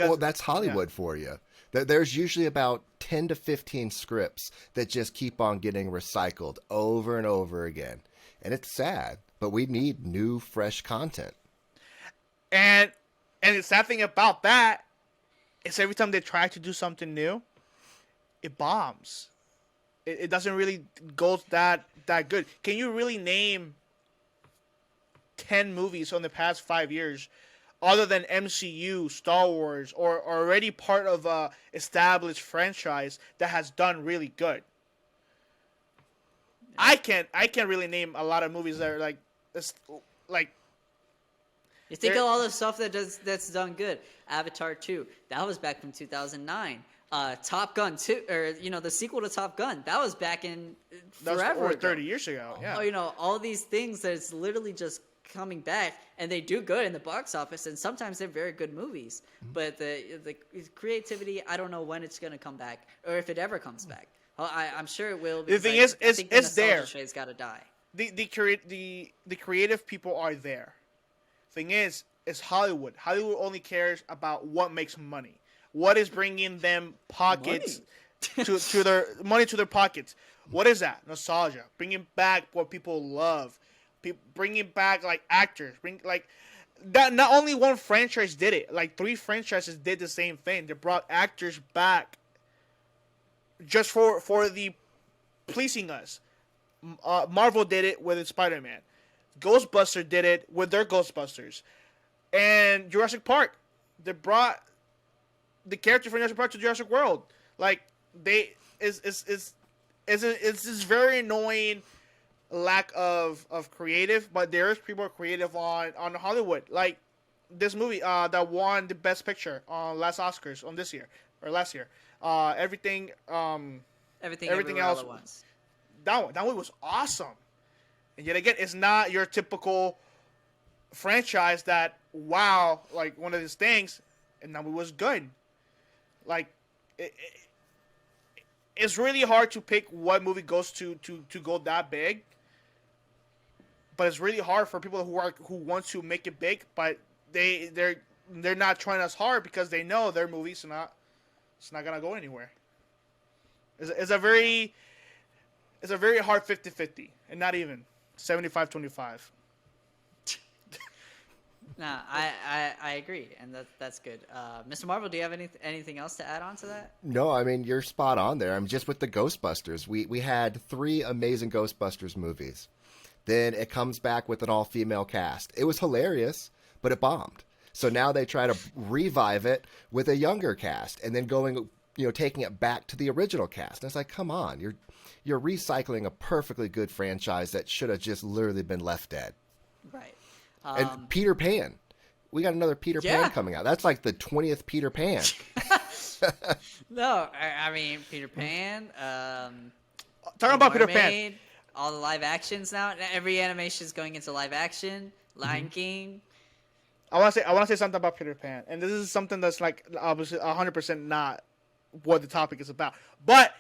Well, that's Hollywood for you. There's usually about 10 to 15 scripts that just keep on getting recycled over and over again. And it's sad, but we need new, fresh content. And the sad thing about that is every time they try to do something new, it bombs. It doesn't really go that good. Can you really name 10 movies from the past 5 years other than MCU, Star Wars, or already part of a established franchise that has done really good? I can't really name a lot of movies that are like this, like. You think of all the stuff that's done good. Avatar 2, that was back from 2009. Top Gun 2, or the sequel to Top Gun, that was back in forever over ago. 30 years ago. Yeah. All these things that's literally just coming back, and they do good in the box office, and sometimes they're very good movies. But the creativity, I don't know when it's going to come back, or if it ever comes back. I'm sure it will. The thing is, it's there. It's got to die. The creative people are there. Thing is, it's Hollywood. Hollywood only cares about what makes money. What is bringing them pockets to their money to their pockets? What is that? Nostalgia. Bringing back what people love. Bringing back like actors. Bring like that. Not only one franchise did it. Like 3 franchises did the same thing. They brought actors back just for the pleasing us. Marvel did it with Spider-Man. Ghostbusters did it with their Ghostbusters. And Jurassic Park, they brought the character from Jurassic Park to Jurassic World. Like, it's this very annoying lack of creative, but there's people creative on Hollywood. Like this movie that won the Best Picture on last Oscars on this year or last year. Everything else. All at once. That movie was awesome. And yet again, it's not your typical franchise that, wow, like one of these things, and that movie was good. Like, it's really hard to pick what movie goes to go that big. But it's really hard for people who want to make it big, but they're not trying as hard because they know their movie's not gonna go anywhere. It's a very hard 50-50, and not even 75-25. No, I agree, and that's good. Mr. Marvel, do you have anything else to add on to that? No, I mean, you're spot on there. I'm just with the Ghostbusters. We had 3 amazing Ghostbusters movies. Then it comes back with an all-female cast. It was hilarious, but it bombed. So now they try to revive it with a younger cast, and then taking it back to the original cast. And it's like, come on, you're recycling a perfectly good franchise that should have just literally been left dead. Right. And Peter Pan. We got another Peter Pan coming out. That's like the 20th Peter Pan. No, I mean Peter Pan. Talking about Peter Pan. Mermaid, all the live actions now. Every animation is going into live action. Lion King. I want to say something about Peter Pan, and this is something that's like obviously 100% not what the topic is about. But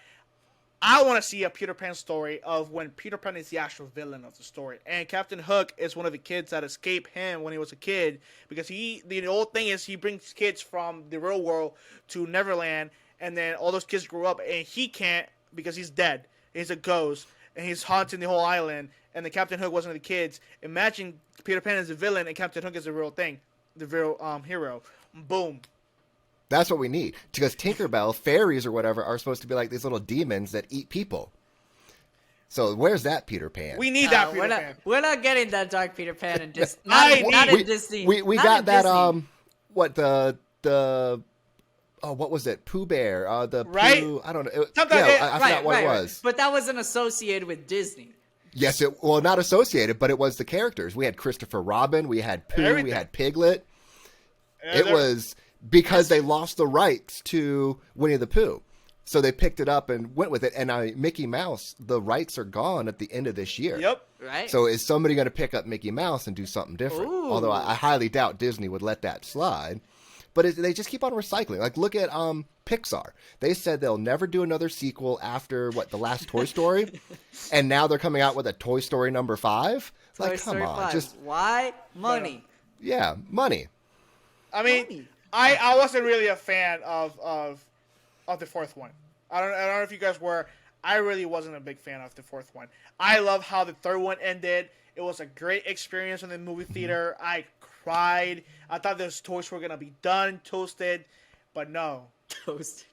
I want to see a Peter Pan story of when Peter Pan is the actual villain of the story, and Captain Hook is one of the kids that escaped him when he was a kid, because the old thing is he brings kids from the real world to Neverland, and then all those kids grew up, and he can't because he's dead. He's a ghost, and he's haunting the whole island. And the Captain Hook was one of the kids. Imagine Peter Pan is the villain and Captain Hook is the real thing, the real hero. Boom. That's what we need. Because Tinkerbell, fairies or whatever, are supposed to be like these little demons that eat people. So where's that Peter Pan? We need that Peter Pan. We're not getting that dark Peter Pan in Disney. Not in Disney. We got that. Disney. What the what was it? Pooh Bear. The right. Pooh, I don't know. I forgot what it was. But that wasn't associated with Disney. Yes, not associated, but it was the characters. We had Christopher Robin, we had Pooh, everything. We had Piglet. It was because they lost the rights to Winnie the Pooh. So they picked it up and went with it. And Mickey Mouse, the rights are gone at the end of this year. Yep. Right. So is somebody going to pick up Mickey Mouse and do something different? Ooh. Although I highly doubt Disney would let that slide. But they just keep on recycling. Like, look at Pixar. They said they'll never do another sequel after, the last Toy Story? And now they're coming out with a Toy Story number 5? Toy Story 5. Why? Money. Yeah, money. I mean, I wasn't really a fan of the fourth one. I don't know if you guys were. I really wasn't a big fan of the fourth one. I love how the third one ended. It was a great experience in the movie theater. I cried. I thought those toys were gonna be done, toasted, but no. Toasted.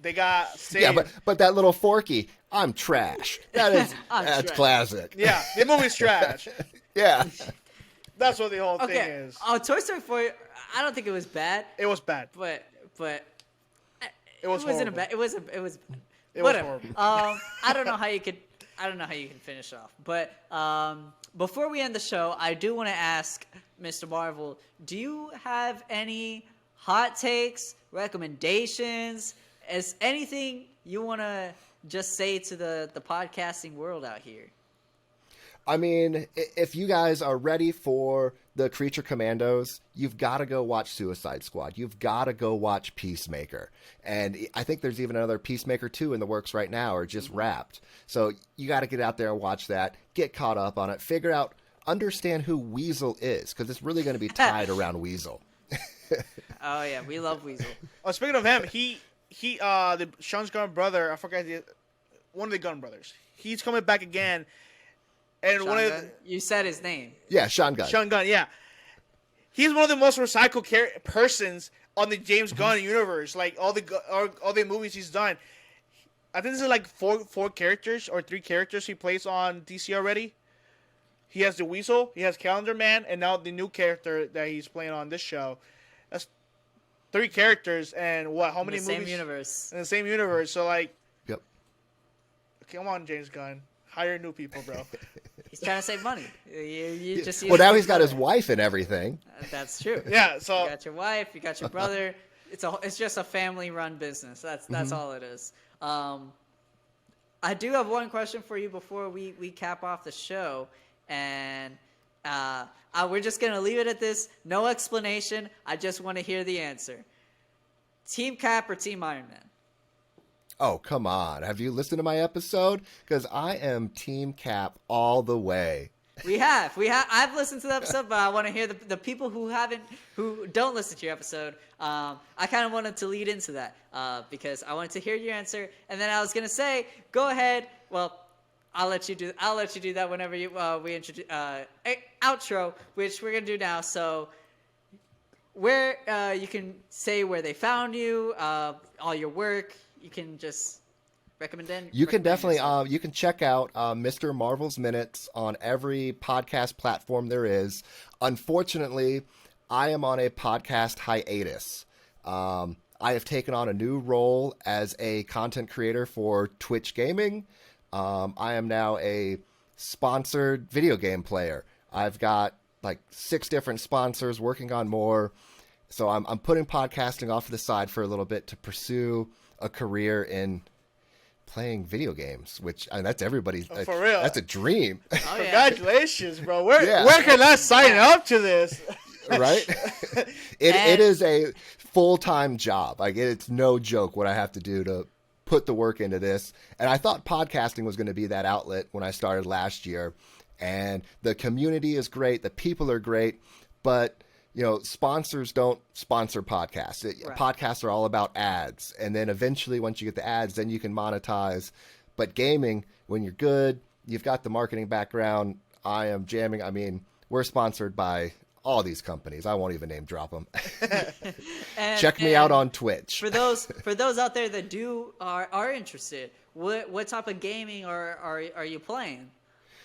They got saved. Yeah, but that little Forky, I'm trash. That's classic. Yeah, the movie's trash. Yeah. That's what the whole thing is. Oh, Toy Story 4, I don't think it was bad. It was bad. But it wasn't horrible. Bad. It was horrible. I don't know how you can finish off. But before we end the show, I do want to ask Mr. Marvel, do you have any hot takes, recommendations, is anything you want to just say to the podcasting world out here? I mean, if you guys are ready for the Creature Commandos, you've got to go watch Suicide Squad. You've got to go watch Peacemaker. And I think there's even another Peacemaker 2 in the works right now, or just wrapped. So you got to get out there and watch that, get caught up on it, figure out, understand who Weasel is, because it's really going to be tied around Weasel. Oh, yeah, we love Weasel. Oh, speaking of him, the Sean's Gunn brother, I forgot, one of the Gunn brothers, he's coming back again. And you said his name. Yeah, Sean Gunn. Sean Gunn, yeah. He's one of the most recycled persons on the James Gunn universe. Like all the movies he's done. I think this is like four characters or 3 characters he plays on DC already. He has the Weasel, he has Calendar Man, and now the new character that he's playing on this show. That's 3 characters, and how many movies? In the same universe. In the same universe. So like, yep. Come on, James Gunn. Hire new people, bro. He's trying to save money. You just now he's got his wife and everything. That's true. Yeah, so you got your wife, you got your brother. It's just a family-run business. That's all it is. I do have one question for you before we cap off the show, and we're just gonna leave it at this. No explanation. I just want to hear the answer. Team Cap or Team Iron Man? Oh, come on. Have you listened to my episode? Because I am Team Cap all the way. We have. I've listened to the episode, but I want to hear the people who don't listen to your episode. I kind of wanted to lead into that because I wanted to hear your answer, and then I was gonna say, go ahead. Well, I'll let you do that whenever we introduce outro, which we're gonna do now. So, where you can say where they found you, all your work. You can just recommend. You can definitely. You can check out Mr. Marvel's Minutes on every podcast platform there is. Unfortunately, I am on a podcast hiatus. I have taken on a new role as a content creator for Twitch Gaming. I am now a sponsored video game player. I've got like 6 different sponsors, working on more. So I'm putting podcasting off to the side for a little bit to pursue a career in playing video games, which that's everybody's. For real. That's a dream. Oh, yeah. Congratulations, bro. Where can I sign up to this? Right? It is a full-time job. Like, it's no joke what I have to do to put the work into this. And I thought podcasting was going to be that outlet when I started last year. And the community is great. The people are great. But, sponsors don't sponsor podcasts. Right. Podcasts are all about ads. And then eventually, once you get the ads, then you can monetize. But gaming, when you're good, you've got the marketing background. I am jamming. I mean, we're sponsored by all these companies. I won't even name drop them. Check me out on Twitch. For those out there that are interested, what type of gaming are you playing?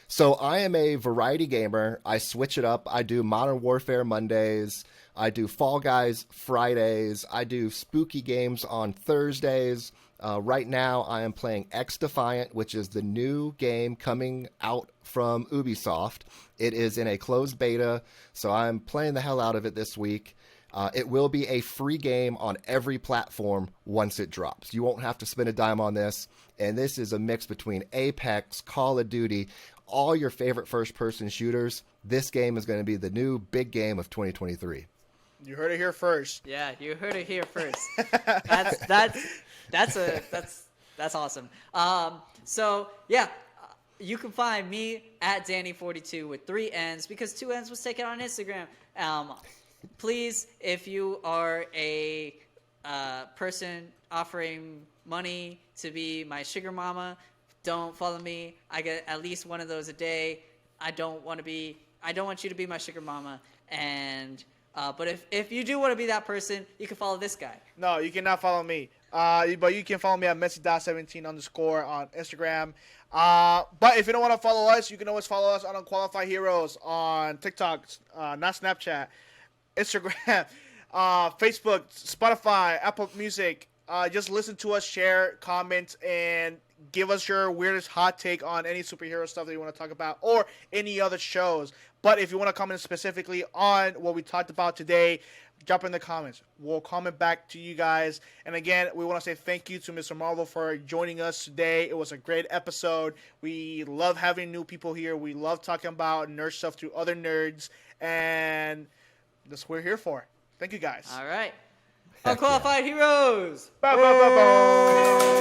So I am a variety gamer. I switch it up. I do Modern Warfare Mondays. I do Fall Guys Fridays. I do spooky games on Thursdays. Right now I am playing X Defiant, which is the new game coming out from Ubisoft. It is in a closed beta, so I'm playing the hell out of it this week. It will be a free game on every platform once it drops. You won't have to spend a dime on this. And this is a mix between Apex, Call of Duty, all your favorite first-person shooters. This game is going to be the new big game of 2023. You heard it here first. Yeah, you heard it here first. That's awesome. So yeah, you can find me at Danny42 with 3 N's because 2 N's was taken on Instagram. Please, if you are a person offering money to be my sugar mama, don't follow me. I get at least one of those a day. I don't want you to be my sugar mama. And but if you do want to be that person, you can follow this guy. No, you cannot follow me. But you can follow me at Messi.17_ on Instagram. But if you don't want to follow us, you can always follow us on Unqualified Heroes on TikTok, not Snapchat, Instagram, Facebook, Spotify, Apple Music. Just listen to us, share, comment, and give us your weirdest hot take on any superhero stuff that you want to talk about or any other shows. But if you want to comment specifically on what we talked about today, drop in the comments. We'll comment back to you guys. And again, we want to say thank you to Mr. Marvel for joining us today. It was a great episode. We love having new people here. We love talking about nerd stuff to other nerds. And that's what we're here for. Thank you guys. All right. Unqualified Heroes. Bye, bye, bye, bye.